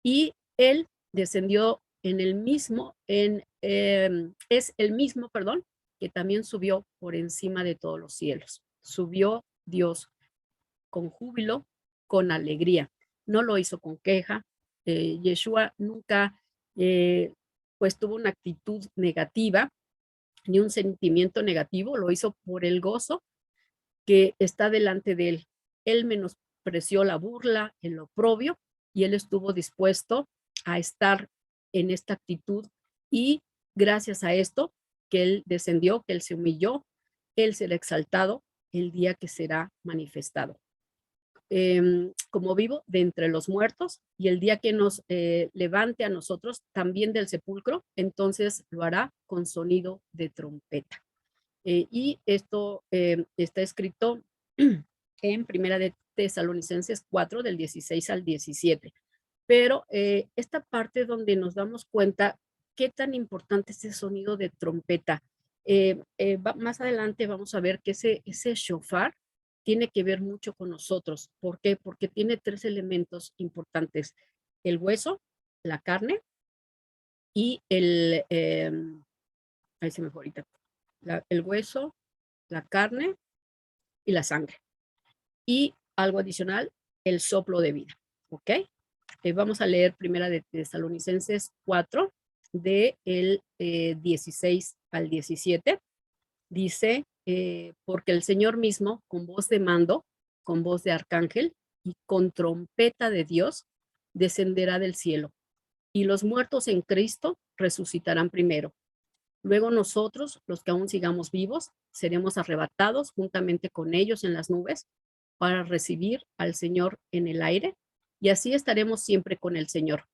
Y él descendió en el mismo, es el mismo, perdón, que también subió por encima de todos los cielos. Subió Dios con júbilo, con alegría. No lo hizo con queja. Yeshua nunca pues tuvo una actitud negativa ni un sentimiento negativo, lo hizo por el gozo que está delante de él. Él menospreció la burla, el oprobio, y él estuvo dispuesto a estar en esta actitud, y gracias a esto que él descendió, que él se humilló, él será exaltado el día que será manifestado. Como vivo de entre los muertos, y el día que nos levante a nosotros también del sepulcro, entonces lo hará con sonido de trompeta. Y esto está escrito en Primera de Tesalonicenses 4, del 16 al 17. Pero esta parte donde nos damos cuenta qué tan importante es ese sonido de trompeta. Más adelante vamos a ver que ese shofar tiene que ver mucho con nosotros. ¿Por qué? Porque tiene 3 elementos importantes: el hueso, la carne y ahí se me fue ahorita, el hueso, la carne y la sangre. Y algo adicional, el soplo de vida. ¿Ok? Vamos a leer Primera de Tesalonicenses 4, del 16 al 17. Dice, porque el Señor mismo, con voz de mando, con voz de arcángel y con trompeta de Dios, descenderá del cielo, y los muertos en Cristo resucitarán primero. Luego nosotros, los que aún sigamos vivos, seremos arrebatados juntamente con ellos en las nubes para recibir al Señor en el aire, y así estaremos siempre con el Señor.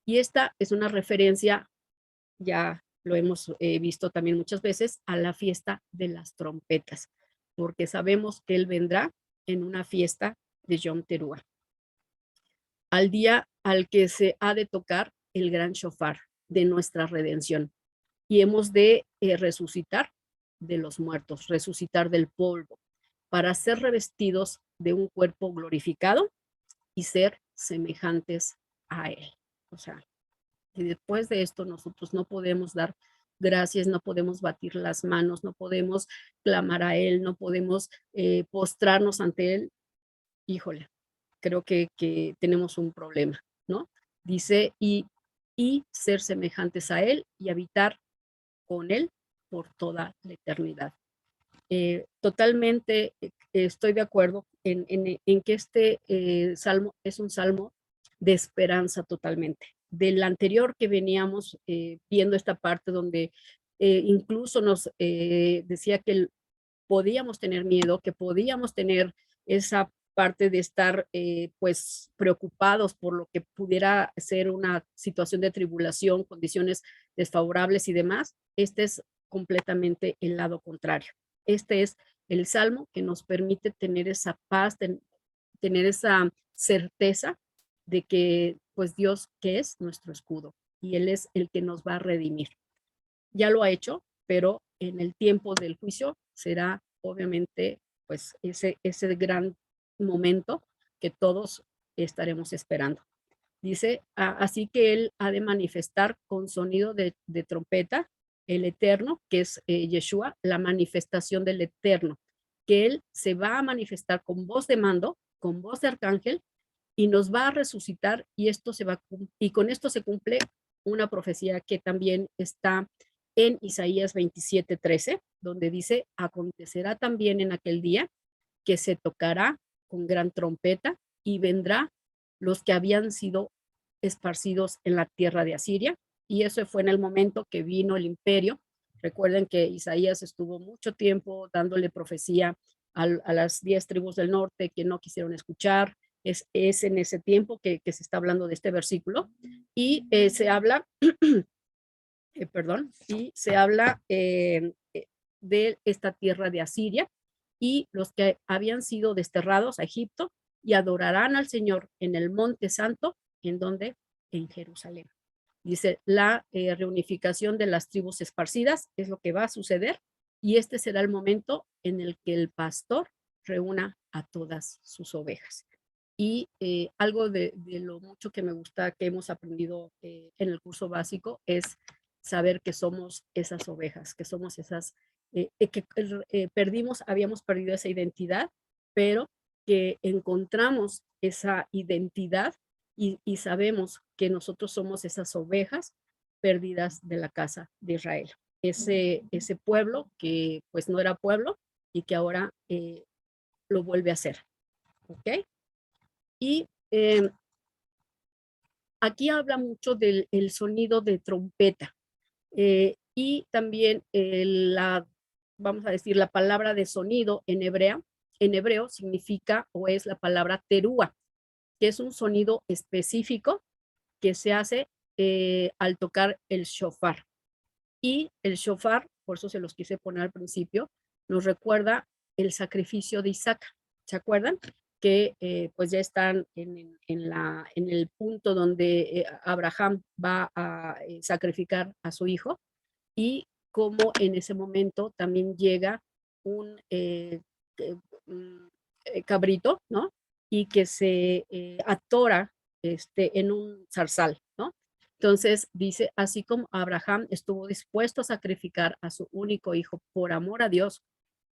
Y esta es una referencia, ya lo hemos visto también muchas veces, a la fiesta de las trompetas, porque sabemos que Él vendrá en una fiesta de Yom Teruah, al día al que se ha de tocar el gran shofar de nuestra redención. Y hemos de resucitar de los muertos, resucitar del polvo, para ser revestidos de un cuerpo glorificado y ser semejantes a Él. O sea, y después de esto nosotros no podemos dar gracias, no podemos batir las manos, no podemos clamar a Él, no podemos postrarnos ante Él. Híjole, creo que tenemos un problema, ¿no? Dice, y ser semejantes a Él y habitar con Él por toda la eternidad. Totalmente estoy de acuerdo en que este salmo es un salmo de esperanza totalmente. Del anterior que veníamos viendo esta parte donde incluso nos decía que podíamos tener miedo, que podíamos tener esa parte de estar pues preocupados por lo que pudiera ser una situación de tribulación, condiciones desfavorables y demás. Este es completamente el lado contrario. Este es el salmo que nos permite tener esa paz, tener esa certeza de que pues Dios que es nuestro escudo y Él es el que nos va a redimir. Ya lo ha hecho, pero en el tiempo del juicio será obviamente pues ese gran momento que todos estaremos esperando. Dice, así que él ha de manifestar con sonido de trompeta el eterno, que es Yeshua, la manifestación del eterno, que él se va a manifestar con voz de mando, con voz de arcángel, y nos va a resucitar, y esto se va, y con esto se cumple una profecía que también está en Isaías 27:13, donde dice, acontecerá también en aquel día que se tocará con gran trompeta y vendrá los que habían sido esparcidos en la tierra de Asiria. Y eso fue en el momento que vino el imperio. Recuerden que Isaías estuvo mucho tiempo dándole profecía a las 10 tribus del norte que no quisieron escuchar. Es en ese tiempo que se está hablando de este versículo. Y se habla perdón, y se habla de esta tierra de Asiria y los que habían sido desterrados a Egipto y adorarán al Señor en el monte santo, en donde en Jerusalén. Dice, la reunificación de las tribus esparcidas es lo que va a suceder y este será el momento en el que el pastor reúna a todas sus ovejas. Y algo de lo mucho que me gusta que hemos aprendido en el curso básico es saber que somos esas ovejas, que somos esas, que perdimos, habíamos perdido esa identidad, pero que encontramos esa identidad y sabemos que nosotros somos esas ovejas perdidas de la casa de Israel. Ese pueblo que pues no era pueblo y que ahora lo vuelve a ser. ¿Ok? Y aquí habla mucho del el sonido de trompeta y también vamos a decir, la palabra de sonido en hebreo significa o es la palabra terúa, que es un sonido específico que se hace al tocar el shofar. Y el shofar, por eso se los quise poner al principio, nos recuerda el sacrificio de Isaac. ¿Se acuerdan? Que pues ya están en el punto donde Abraham va a sacrificar a su hijo y cómo en ese momento también llega un eh, cabrito, ¿no? Y que se atora en un zarzal, ¿no? Entonces dice, así como Abraham estuvo dispuesto a sacrificar a su único hijo por amor a Dios,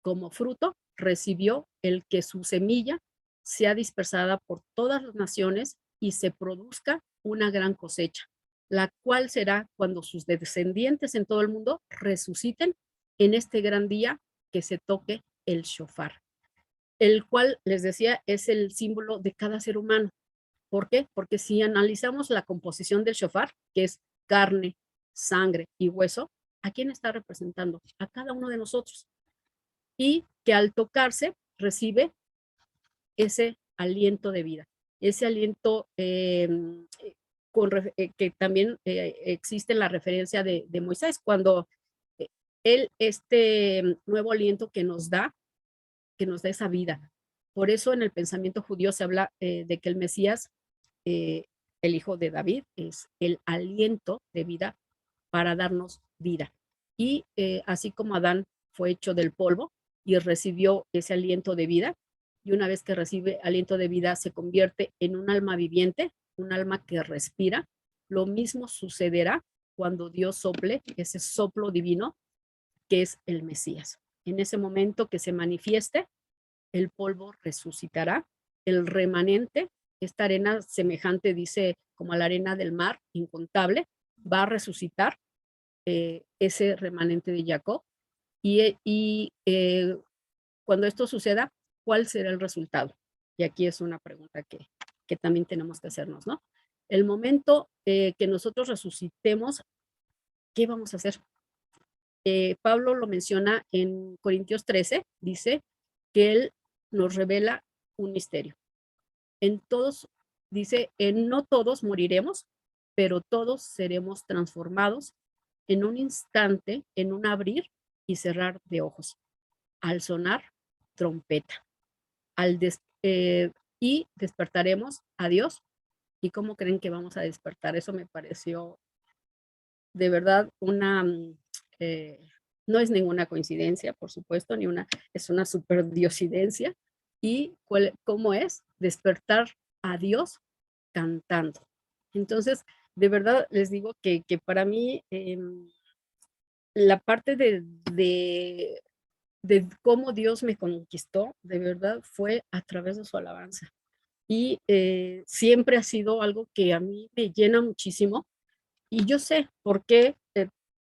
como fruto recibió el que su semilla sea dispersada por todas las naciones y se produzca una gran cosecha, la cual será cuando sus descendientes en todo el mundo resuciten en este gran día que se toque el shofar, el cual les decía es el símbolo de cada ser humano. ¿Por qué? Porque si analizamos la composición del shofar, que es carne, sangre y hueso, ¿a quién está representando? A cada uno de nosotros. Y que al tocarse recibe ese aliento de vida, ese aliento que también existe en la referencia de Moisés, cuando eh, él, este nuevo aliento que nos da esa vida. Por eso en el pensamiento judío se habla de que el Mesías, eh, el hijo de David, es el aliento de vida para darnos vida. Y así como Adán fue hecho del polvo y recibió ese aliento de vida, y una vez que recibe aliento de vida se convierte en un alma viviente, un alma que respira, lo mismo sucederá cuando Dios sople ese soplo divino que es el Mesías. En ese momento que se manifieste, el polvo resucitará, el remanente, esta arena semejante, dice, como a la arena del mar, incontable, va a resucitar ese remanente de Jacob Y cuando esto suceda, ¿cuál será el resultado? Y aquí es una pregunta que también tenemos que hacernos, ¿no? El momento que nosotros resucitemos, ¿qué vamos a hacer? Pablo lo menciona en Corintios 13, dice que él nos revela un misterio. En todos, dice, en no todos moriremos, pero todos seremos transformados en un instante, en un abrir y cerrar de ojos, al sonar trompeta, al y despertaremos a Dios. ¿Y cómo creen que vamos a despertar? Eso me pareció de verdad eh, no es ninguna coincidencia, por supuesto, ni una, es una superdiosidencia. ¿Y cómo es? Despertar a Dios cantando. Entonces, de verdad les digo que para mí la parte de cómo Dios me conquistó, de verdad, fue a través de su alabanza. Y siempre ha sido algo que a mí me llena muchísimo. Y yo sé por qué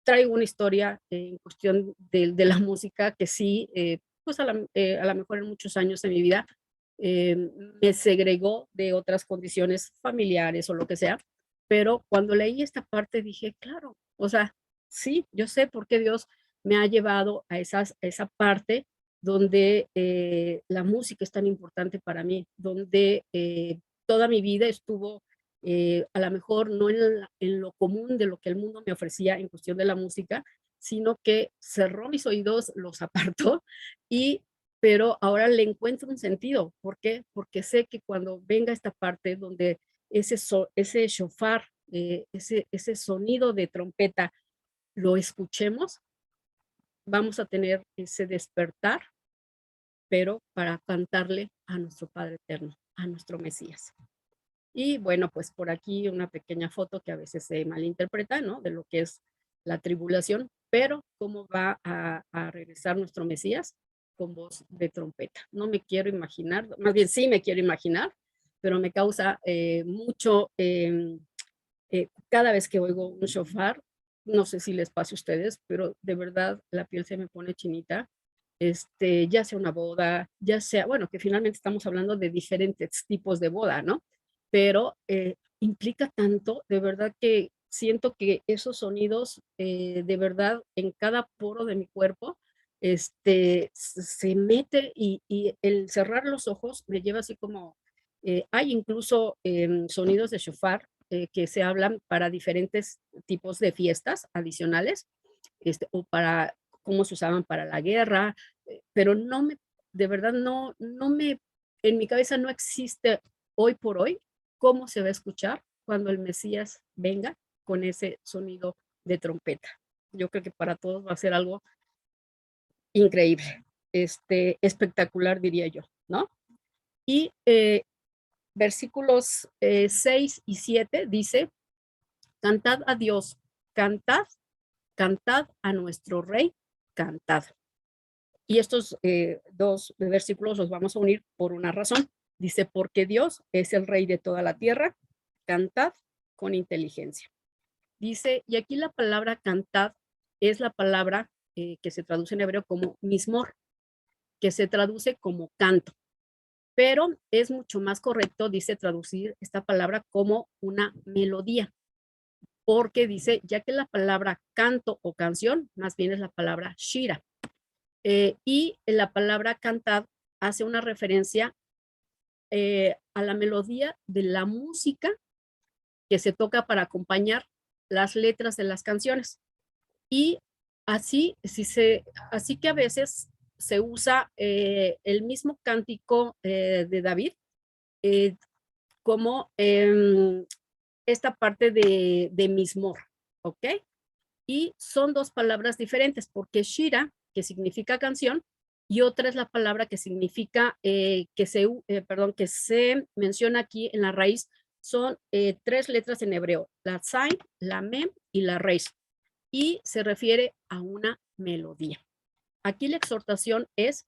traigo una historia en cuestión de la música que sí, pues a lo mejor en muchos años de mi vida eh, me segregó de otras condiciones familiares o lo que sea, pero cuando leí esta parte dije, claro, o sea, sí, yo sé por qué Dios me ha llevado a esa parte donde la música es tan importante para mí, donde toda mi vida estuvo a lo mejor no en lo común de lo que el mundo me ofrecía en cuestión de la música, sino que cerró mis oídos, los apartó, y, pero ahora le encuentro un sentido. ¿Por qué? Porque sé que cuando venga esta parte donde ese shofar, ese sonido de trompeta, lo escuchemos, vamos a tener ese despertar, pero para cantarle a nuestro Padre Eterno, a nuestro Mesías. Y bueno, pues por aquí una pequeña foto que a veces se malinterpreta, ¿no? De lo que es la tribulación, pero cómo va a regresar nuestro Mesías con voz de trompeta. No me quiero imaginar, más bien sí me quiero imaginar, pero me causa mucho, cada vez que oigo un shofar, no sé si les pase a ustedes, pero de verdad la piel se me pone chinita, ya sea una boda, ya sea, bueno, que finalmente estamos hablando de diferentes tipos de boda, ¿no? Pero implica tanto, de verdad que siento que esos sonidos, de verdad, en cada poro de mi cuerpo, se mete y el cerrar los ojos me lleva así como, hay incluso sonidos de shofar que se hablan para diferentes tipos de fiestas adicionales, o para cómo se usaban para la guerra, pero no me, de verdad no me, en mi cabeza no existe hoy por hoy cómo se va a escuchar cuando el Mesías venga con ese sonido de trompeta. Yo creo que para todos va a ser algo increíble, espectacular diría yo, ¿no? Y versículos 6 y 7 dice, cantad a Dios, cantad, cantad a nuestro Rey, cantad. Y estos dos versículos los vamos a unir por una razón. Dice, porque Dios es el Rey de toda la tierra, cantad con inteligencia. Dice, y aquí la palabra cantad es la palabra que se traduce en hebreo como mismor, que se traduce como canto, pero es mucho más correcto, dice, traducir esta palabra como una melodía, porque dice, ya que la palabra canto o canción, más bien es la palabra shira, y la palabra cantad hace una referencia a la melodía de la música que se toca para acompañar las letras de las canciones. Y así, así que a veces se usa el mismo cántico de David eh, como esta parte de mismor, ¿ok? Y son dos palabras diferentes, porque Shira, que significa canción, y otra es la palabra que significa, que se menciona aquí en la raíz, son tres letras en hebreo, la Zain, la Mem y la Reis, y se refiere a una melodía. Aquí la exhortación es,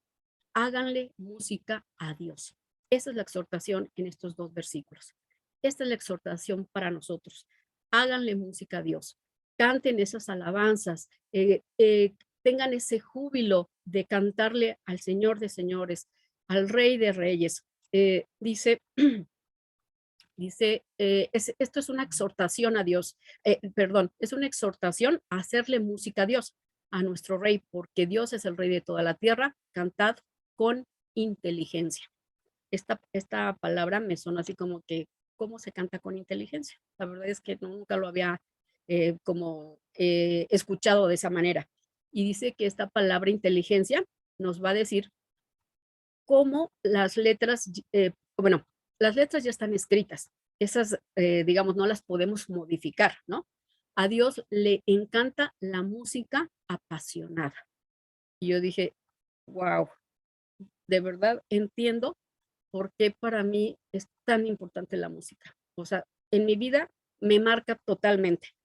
háganle música a Dios. Esa es la exhortación en estos dos versículos. Esta es la exhortación para nosotros. Háganle música a Dios. Canten esas alabanzas. tengan ese júbilo de cantarle al Señor de señores, al Rey de reyes. Dice, esto es una exhortación a Dios, perdón, es una exhortación a hacerle música a Dios, a nuestro Rey, porque Dios es el Rey de toda la tierra, cantad con inteligencia. Esta palabra me suena así como que, ¿cómo se canta con inteligencia? La verdad es que nunca lo había escuchado de esa manera. Y dice que esta palabra inteligencia nos va a decir cómo las letras, bueno, las letras ya están escritas. Esas, digamos, no las podemos modificar, ¿no? A Dios le encanta la música apasionada. Y yo dije, wow, de verdad entiendo por qué para mí es tan importante la música. O sea, en mi vida me marca totalmente.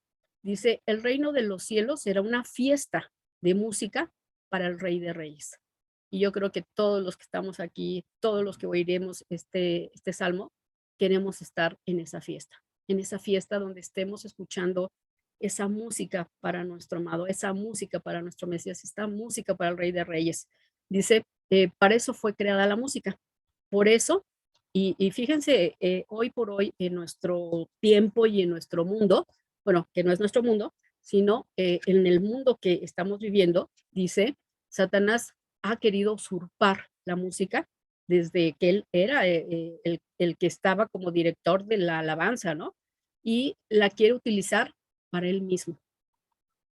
Dice, el reino de los cielos será una fiesta de música para el Rey de Reyes. Y yo creo que todos los que estamos aquí, todos los que oiremos este salmo, queremos estar en esa fiesta donde estemos escuchando esa música para nuestro amado, esa música para nuestro Mesías, esta música para el Rey de Reyes. Dice, para eso fue creada la música. Por eso, y fíjense, hoy por hoy en nuestro tiempo y en nuestro mundo, bueno, que no es nuestro mundo, sino en el mundo que estamos viviendo, dice, Satanás ha querido usurpar la música desde que él era el que estaba como director de la alabanza, ¿no? Y la quiere utilizar para él mismo.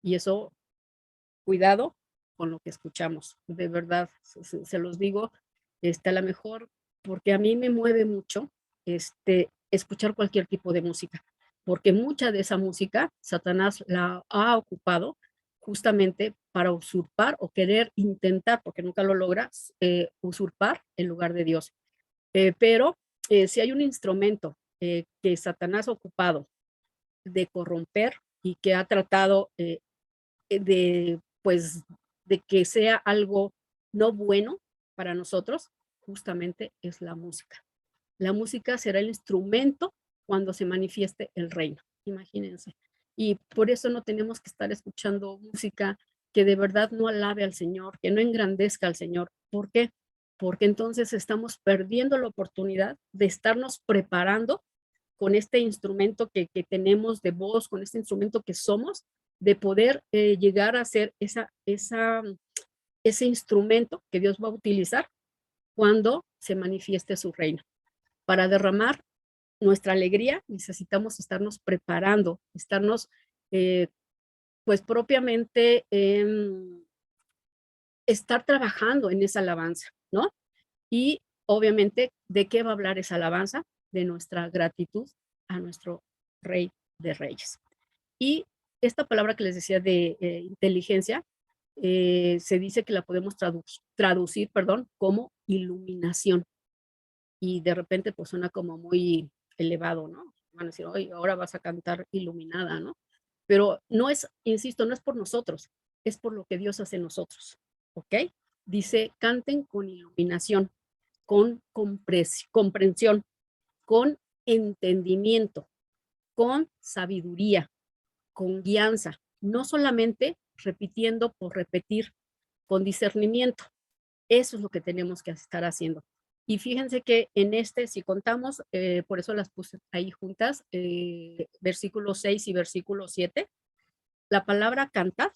Y eso, cuidado con lo que escuchamos, de verdad, se los digo, a lo mejor, porque a mí me mueve mucho escuchar cualquier tipo de música, porque mucha de esa música Satanás la ha ocupado justamente para usurpar o querer intentar, porque nunca lo logra, usurpar el lugar de Dios. Pero si hay un instrumento que Satanás ha ocupado de corromper y que ha tratado pues, de que sea algo no bueno para nosotros, justamente es la música. La música será el instrumento cuando se manifieste el reino, imagínense. Y por eso no tenemos que estar escuchando música que de verdad no alabe al Señor, que no engrandezca al Señor. ¿Por qué? Porque entonces estamos perdiendo la oportunidad de estarnos preparando con este instrumento que tenemos de voz, con este instrumento que somos, de poder llegar a ser ese instrumento que Dios va a utilizar cuando se manifieste su reino. Para derramar nuestra alegría necesitamos estarnos preparando, estarnos eh, pues propiamente estar trabajando en esa alabanza, ¿no? Y obviamente, ¿de qué va a hablar esa alabanza? De nuestra gratitud a nuestro Rey de Reyes. Y esta palabra que les decía de inteligencia, se dice que la podemos traducir, perdón, como iluminación. Y de repente pues suena como muy elevado, ¿no? Van a decir, oye, ahora vas a cantar iluminada, ¿no? Pero no es, insisto, no es por nosotros, es por lo que Dios hace en nosotros, ¿ok? Dice, canten con iluminación, con comprensión, con entendimiento, con sabiduría, con guianza, no solamente repitiendo por repetir, con discernimiento. Eso es lo que tenemos que estar haciendo. Y fíjense que en si contamos, por eso las puse ahí juntas, versículo 6 y versículo 7, la palabra cantar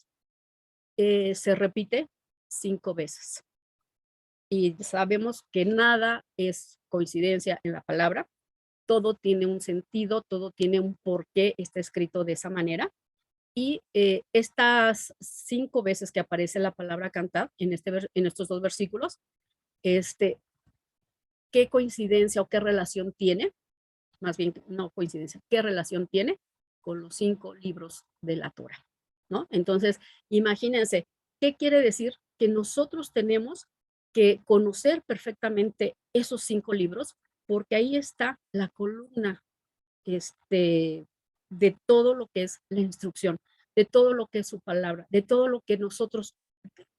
se repite 5 veces. Y sabemos que nada es coincidencia en la palabra, todo tiene un sentido, todo tiene un porqué, está escrito de esa manera. Y estas 5 veces que aparece la palabra cantar en estos dos versículos, ¿qué coincidencia o qué relación tiene? Más bien, no coincidencia, ¿qué relación tiene con los 5 libros de la Torah? ¿No? Entonces, imagínense, ¿qué quiere decir? Que nosotros tenemos que conocer perfectamente esos 5 libros, porque ahí está la columna de todo lo que es la instrucción, de todo lo que es su palabra, de todo lo que nosotros,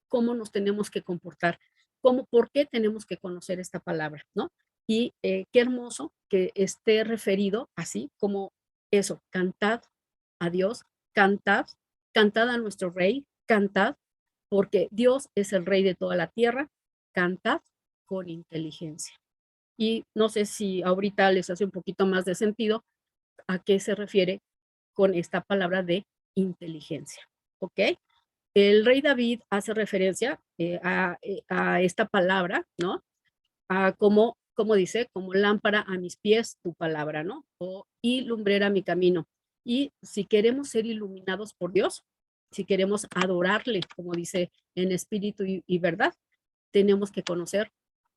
cómo nos tenemos que comportar, por qué tenemos que conocer esta palabra, ¿no? Y qué hermoso que esté referido así como eso, cantad a Dios, cantad, cantad a nuestro Rey, cantad. porque Dios es el rey de toda la tierra, cantad con inteligencia. Y no sé si ahorita les hace un poquito más de sentido a qué se refiere con esta palabra de inteligencia, ¿ok? El rey David hace referencia a esta palabra, ¿no? Como dice, como lámpara a mis pies tu palabra, ¿no? Y lumbrera mi camino. Y si queremos ser iluminados por Dios, si queremos adorarle, como dice, en espíritu y verdad, tenemos que conocer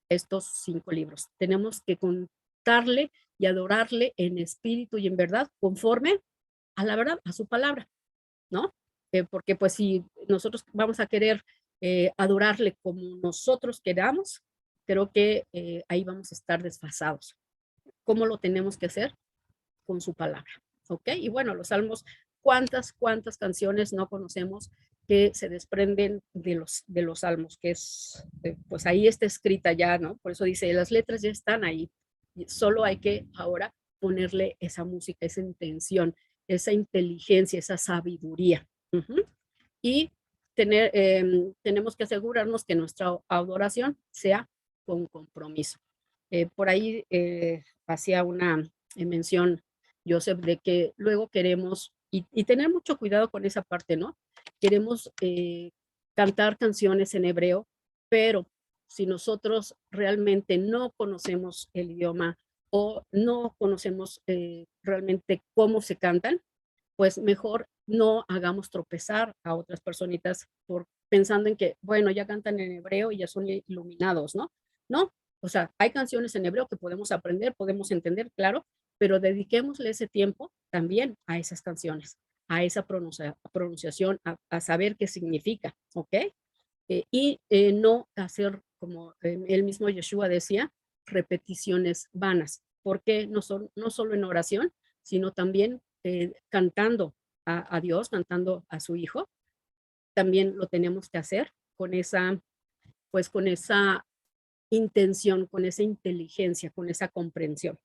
estos 5 libros. Tenemos que contarle y adorarle en espíritu y en verdad, conforme a la verdad, a su palabra, ¿no? Porque pues si nosotros vamos a querer adorarle como nosotros queramos, creo que ahí vamos a estar desfasados. ¿Cómo lo tenemos que hacer? Con su palabra, ¿ok? Y bueno, los salmos, cuántas canciones no conocemos que se desprenden de los salmos, que es, pues ahí está escrita ya, ¿no? Por eso dice, las letras ya están ahí, solo hay que ahora ponerle esa música, esa intención, esa inteligencia, esa sabiduría. Y tenemos que asegurarnos que nuestra adoración sea con compromiso. Por ahí hacía una mención Joseph de que luego queremos, y tener mucho cuidado con esa parte, ¿no? Queremos cantar canciones en hebreo, pero si nosotros realmente no conocemos el idioma o no conocemos realmente cómo se cantan, pues mejor no hagamos tropezar a otras personitas por pensando en que, bueno, ya cantan en hebreo y ya son iluminados, ¿no? No, o sea, hay canciones en hebreo que podemos aprender, podemos entender, claro, pero dediquémosle ese tiempo también a esas canciones, a esa pronunciación, a saber qué significa, ¿ok? No hacer, como el mismo Yeshua decía, repeticiones vanas, porque no solo en oración, sino también cantando a Dios, cantando a su Hijo, también lo tenemos que hacer pues con esa intención, con esa inteligencia, con esa comprensión,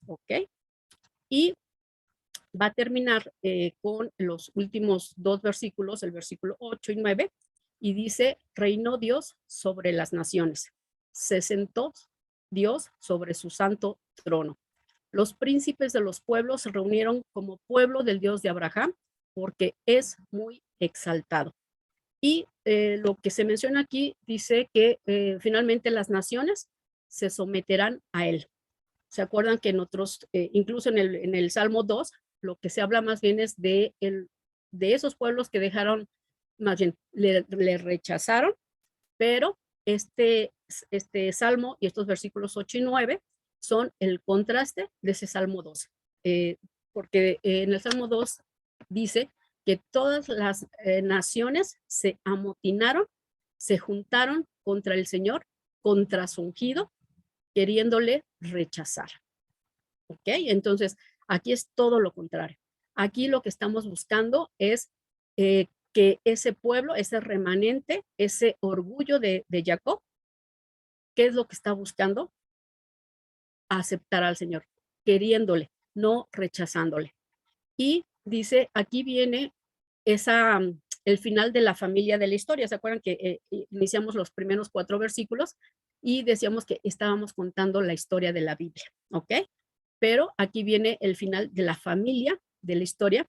¿ok? Y va a terminar con los últimos 2 versículos, el versículo 8 y 9, y dice, reinó Dios sobre las naciones, se sentó Dios sobre su santo trono. Los príncipes de los pueblos se reunieron como pueblo del Dios de Abraham, porque es muy exaltado. Y lo que se menciona aquí dice que finalmente las naciones se someterán a él. ¿Se acuerdan que en otros, incluso en el Salmo 2, lo que se habla más bien es de esos pueblos que dejaron, más bien, le rechazaron, pero este Salmo y estos versículos 8 y 9 son el contraste de ese Salmo 2, porque en el Salmo 2 dice que todas las naciones se amotinaron, se juntaron contra el Señor, contra su ungido, queriéndole rechazar. ¿Ok? Entonces, aquí es todo lo contrario. Aquí lo que estamos buscando es que ese pueblo, ese remanente, ese orgullo de Jacob, ¿qué es lo que está buscando? Aceptar al Señor, queriéndole, no rechazándole. Y dice, aquí viene el final de la familia de la historia. ¿Se acuerdan que iniciamos los primeros 4 versículos y decíamos que estábamos contando la historia de la Biblia? ¿Ok? Pero aquí viene el final de la familia de la historia,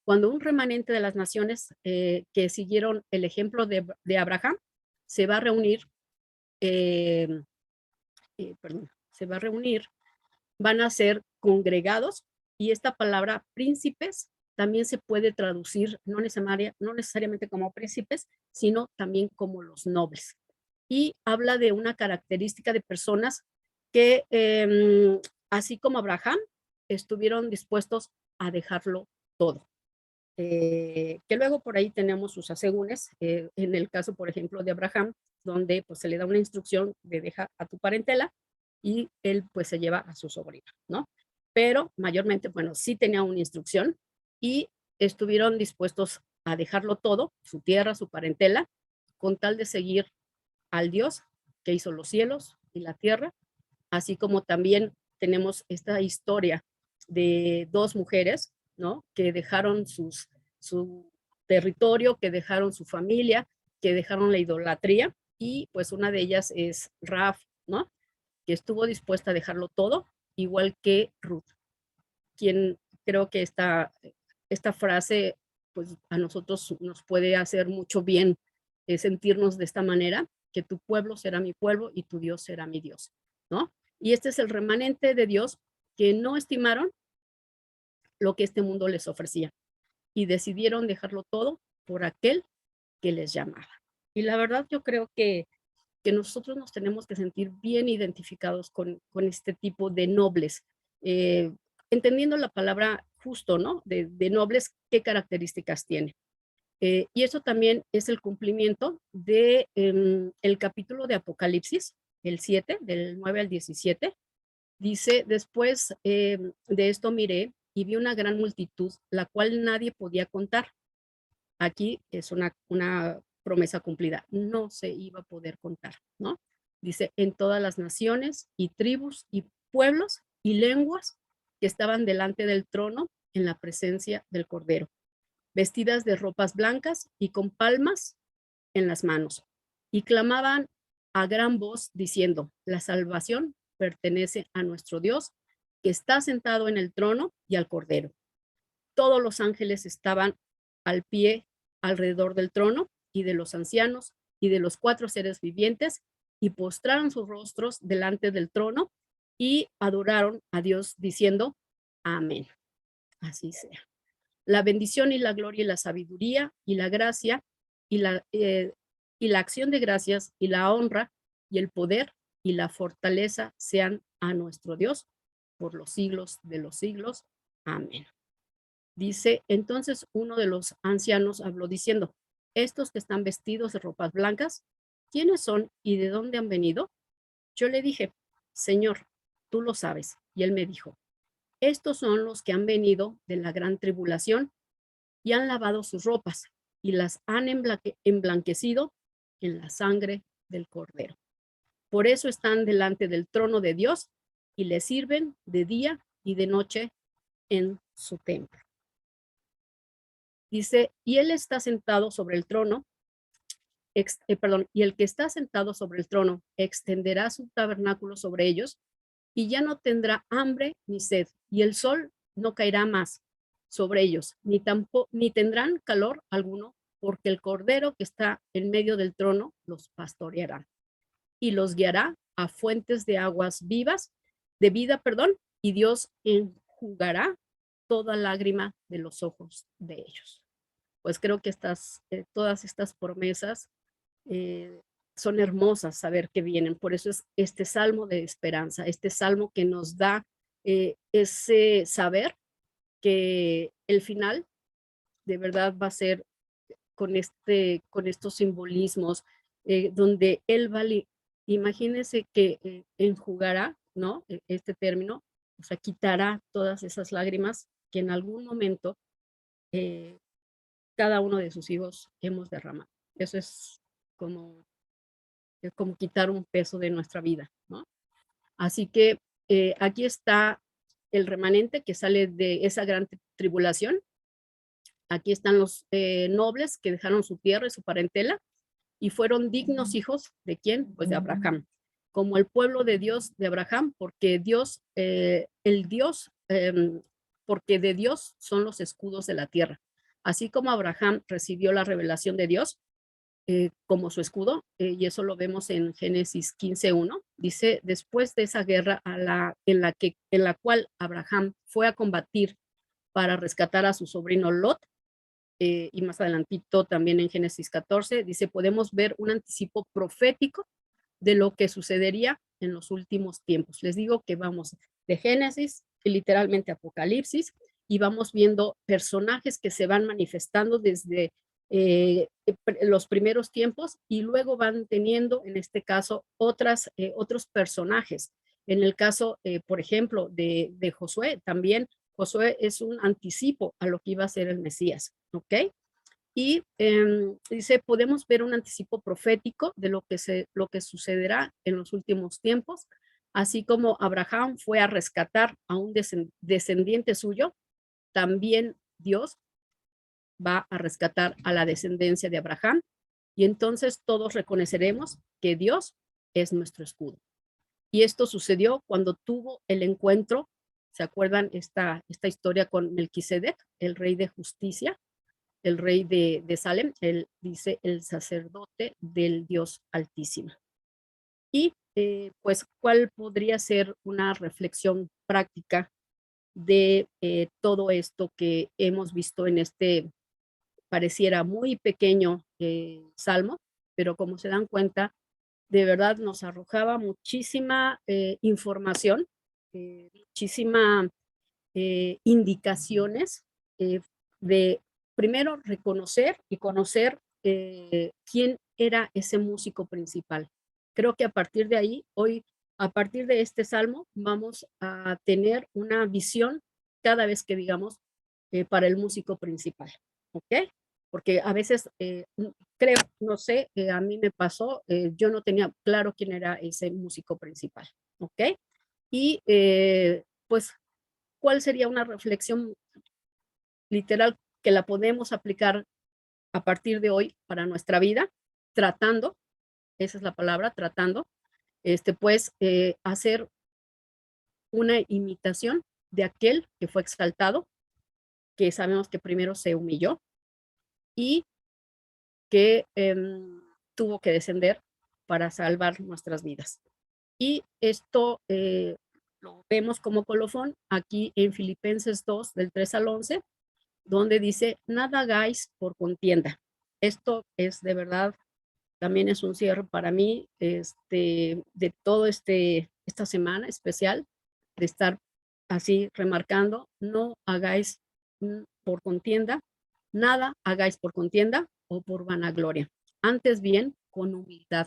cuando un remanente de las naciones que siguieron el ejemplo de Abraham se va a reunir, eh, perdón, se va a reunir, van a ser congregados, y esta palabra príncipes también se puede traducir no necesariamente como príncipes, sino también como los nobles. Y habla de una característica de personas que, así como Abraham, estuvieron dispuestos a dejarlo todo. Que luego por ahí tenemos sus asegúnes, en el caso, por ejemplo, de Abraham, donde pues se le da una instrucción de dejar a tu parentela y él pues se lleva a su sobrino, ¿no? Pero mayormente, bueno, sí tenía una instrucción y estuvieron dispuestos a dejarlo todo, su tierra, su parentela, con tal de seguir al Dios que hizo los cielos y la tierra, así como también tenemos esta historia de 2 mujeres, ¿no? Que dejaron su territorio, que dejaron su familia, que dejaron la idolatría, y pues una de ellas es Rahab, ¿no? Que estuvo dispuesta a dejarlo todo, igual que Ruth, quien creo que esta frase pues a nosotros nos puede hacer mucho bien, sentirnos de esta manera, que tu pueblo será mi pueblo y tu Dios será mi Dios, ¿no? Y este es el remanente de Dios que no estimaron lo que este mundo les ofrecía y decidieron dejarlo todo por aquel que les llamaba. Y la verdad yo creo que nosotros nos tenemos que sentir bien identificados con este tipo de nobles, eh, entendiendo la palabra justo, ¿no? De nobles, ¿qué características tiene? Y eso también es el cumplimiento de el capítulo de Apocalipsis, el 7, del 9 al 17. Dice, después de esto miré y vi una gran multitud, la cual nadie podía contar. Aquí es una promesa cumplida, no se iba a poder contar, ¿no? Dice, en todas las naciones y tribus y pueblos y lenguas que estaban delante del trono en la presencia del Cordero, vestidas de ropas blancas y con palmas en las manos, y clamaban a gran voz diciendo, la salvación pertenece a nuestro Dios, que está sentado en el trono y al Cordero. Todos los ángeles estaban al pie alrededor del trono y de los ancianos y de los 4 seres vivientes, y postraron sus rostros delante del trono y adoraron a Dios diciendo, amén. Así sea. La bendición y la gloria y la sabiduría y la gracia y la acción de gracias y la honra y el poder y la fortaleza sean a nuestro Dios por los siglos de los siglos. Amén. Dice, entonces uno de los ancianos habló diciendo, estos que están vestidos de ropas blancas, ¿quiénes son y de dónde han venido? Yo le dije, Señor, tú lo sabes. Y él me dijo, estos son los que han venido de la gran tribulación y han lavado sus ropas y las han emblanquecido en la sangre del Cordero. Por eso están delante del trono de Dios y le sirven de día y de noche en su templo. Dice, y él está sentado sobre el trono, y el que está sentado sobre el trono extenderá su tabernáculo sobre ellos y ya no tendrá hambre ni sed, y el sol no caerá más sobre ellos, ni tendrán calor alguno, porque el Cordero que está en medio del trono los pastoreará y los guiará a fuentes de aguas vivas, de vida, perdón, y Dios enjugará toda lágrima de los ojos de ellos. Pues creo que todas estas promesas eh, son hermosas saber que vienen. Por eso es este salmo de esperanza, este salmo que nos da ese saber que el final de verdad va a ser con estos simbolismos, donde él va, imagínense que enjugará, ¿no? Este término, o sea, quitará todas esas lágrimas que en algún momento eh, cada uno de sus hijos hemos derramado. Eso como, es como quitar un peso de nuestra vida, ¿no? Así que aquí está el remanente que sale de esa gran tribulación. Aquí están los nobles que dejaron su tierra y su parentela y fueron dignos hijos de quién? Pues de Abraham, como el pueblo de Dios de Abraham, porque Dios, porque de Dios son los escudos de la tierra. Así como Abraham recibió la revelación de Dios como su escudo, y eso lo vemos en Génesis 15:1, dice, después de esa guerra en la cual Abraham fue a combatir para rescatar a su sobrino Lot, y más adelantito también en Génesis 14, dice, podemos ver un anticipo profético de lo que sucedería en los últimos tiempos. Les digo que vamos de Génesis, literalmente Apocalipsis, y vamos viendo personajes que se van manifestando desde los primeros tiempos y luego van teniendo, en este caso, otros personajes. En el caso, por ejemplo, de Josué, también Josué es un anticipo a lo que iba a ser el Mesías, ¿ok? Y dice, podemos ver un anticipo profético de lo que sucederá en los últimos tiempos, así como Abraham fue a rescatar a un descendiente suyo, también Dios va a rescatar a la descendencia de Abraham y entonces todos reconoceremos que Dios es nuestro escudo. Y esto sucedió cuando tuvo el encuentro, ¿se acuerdan esta historia con Melquisedec, el rey de justicia, el rey de Salem? Él dice el sacerdote del Dios Altísimo. Y pues, ¿cuál podría ser una reflexión práctica de todo esto que hemos visto en este, pareciera muy pequeño salmo, pero como se dan cuenta, de verdad nos arrojaba muchísima información, muchísima indicaciones de primero reconocer y conocer quién era ese músico principal. Creo que a partir de ahí, hoy, a partir de este salmo, vamos a tener una visión cada vez que digamos para el músico principal, ¿ok? Porque a veces creo, no sé, a mí me pasó, yo no tenía claro quién era ese músico principal, ¿ok? Y pues, ¿cuál sería una reflexión literal que la podemos aplicar a partir de hoy para nuestra vida? Tratando, esa es la palabra, tratando, pues, hacer una imitación de aquel que fue exaltado, que sabemos que primero se humilló y que tuvo que descender para salvar nuestras vidas. Y esto lo vemos como colofón aquí en Filipenses 2, del 3 al 11, donde dice, nada hagáis por contienda. Esto es de verdad, también es un cierre para mí de todo esta semana especial, de estar así remarcando, no hagáis por contienda, nada hagáis por contienda o por vanagloria, antes bien con humildad.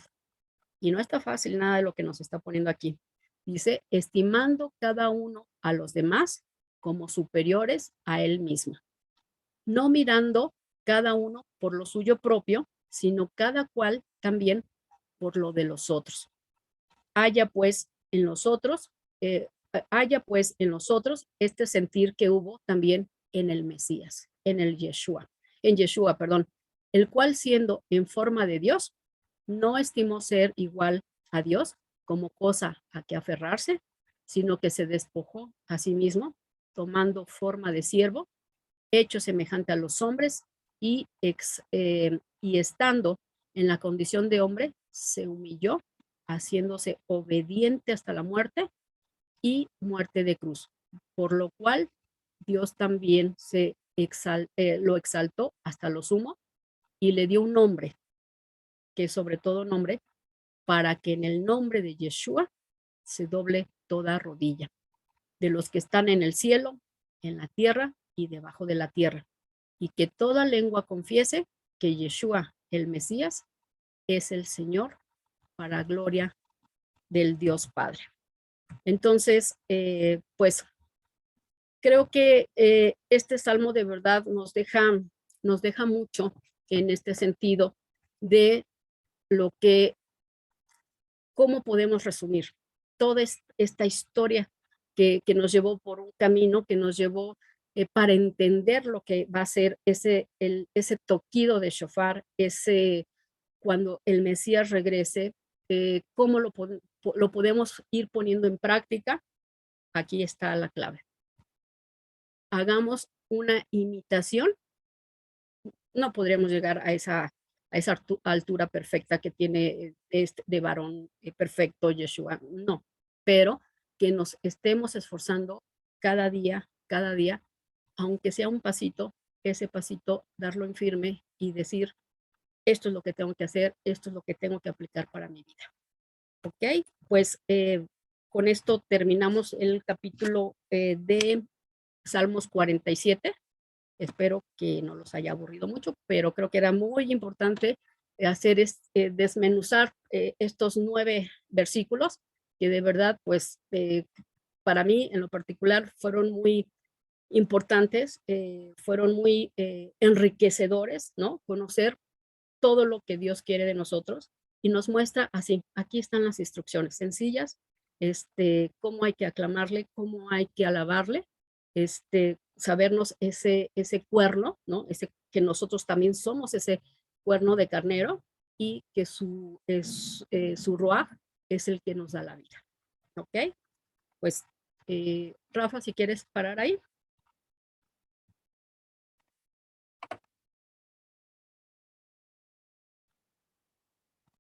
Y no está fácil nada de lo que nos está poniendo aquí. Dice, estimando cada uno a los demás como superiores a él mismo, no mirando cada uno por lo suyo propio, sino cada cual también por lo de los otros. Haya pues en los otros, haya pues en los otros este sentir que hubo también en el Mesías, en Yeshua, perdón, el cual siendo en forma de Dios, no estimó ser igual a Dios como cosa a que aferrarse, sino que se despojó a sí mismo, tomando forma de siervo, hecho semejante a los hombres y estando en la condición de hombre, se humilló, haciéndose obediente hasta la muerte y muerte de cruz, por lo cual Dios también lo exaltó hasta lo sumo y le dio un nombre, que es sobre todo nombre, para que en el nombre de Yeshua se doble toda rodilla, de los que están en el cielo, en la tierra y debajo de la tierra, y que toda lengua confiese que Yeshua, el Mesías, es el Señor para gloria del Dios Padre. Entonces, pues creo que este salmo de verdad nos deja mucho en este sentido de lo que, cómo podemos resumir toda esta historia que nos llevó por un camino, que nos llevó para entender lo que va a ser ese toquido de shofar, cuando el Mesías regrese, cómo lo podemos ir poniendo en práctica. Aquí está la clave. Hagamos una imitación. No podríamos llegar a esa altura perfecta que tiene de varón perfecto Yeshua, no, pero que nos estemos esforzando cada día, aunque sea un pasito, ese pasito darlo en firme y decir, esto es lo que tengo que hacer, esto es lo que tengo que aplicar para mi vida. ¿Ok? Pues con esto terminamos el capítulo de Salmos 47. Espero que no los haya aburrido mucho, pero creo que era muy importante desmenuzar estos 9 versículos que de verdad, pues, para mí en lo particular fueron muy importantes, fueron muy enriquecedores, ¿no? Conocer todo lo que Dios quiere de nosotros y nos muestra así, aquí están las instrucciones sencillas, cómo hay que aclamarle, cómo hay que alabarle, sabernos ese cuerno, ¿no? Ese que nosotros también somos ese cuerno de carnero y que su Ruaj es el que nos da la vida. ¿Ok? Pues, Rafa, si quieres parar ahí.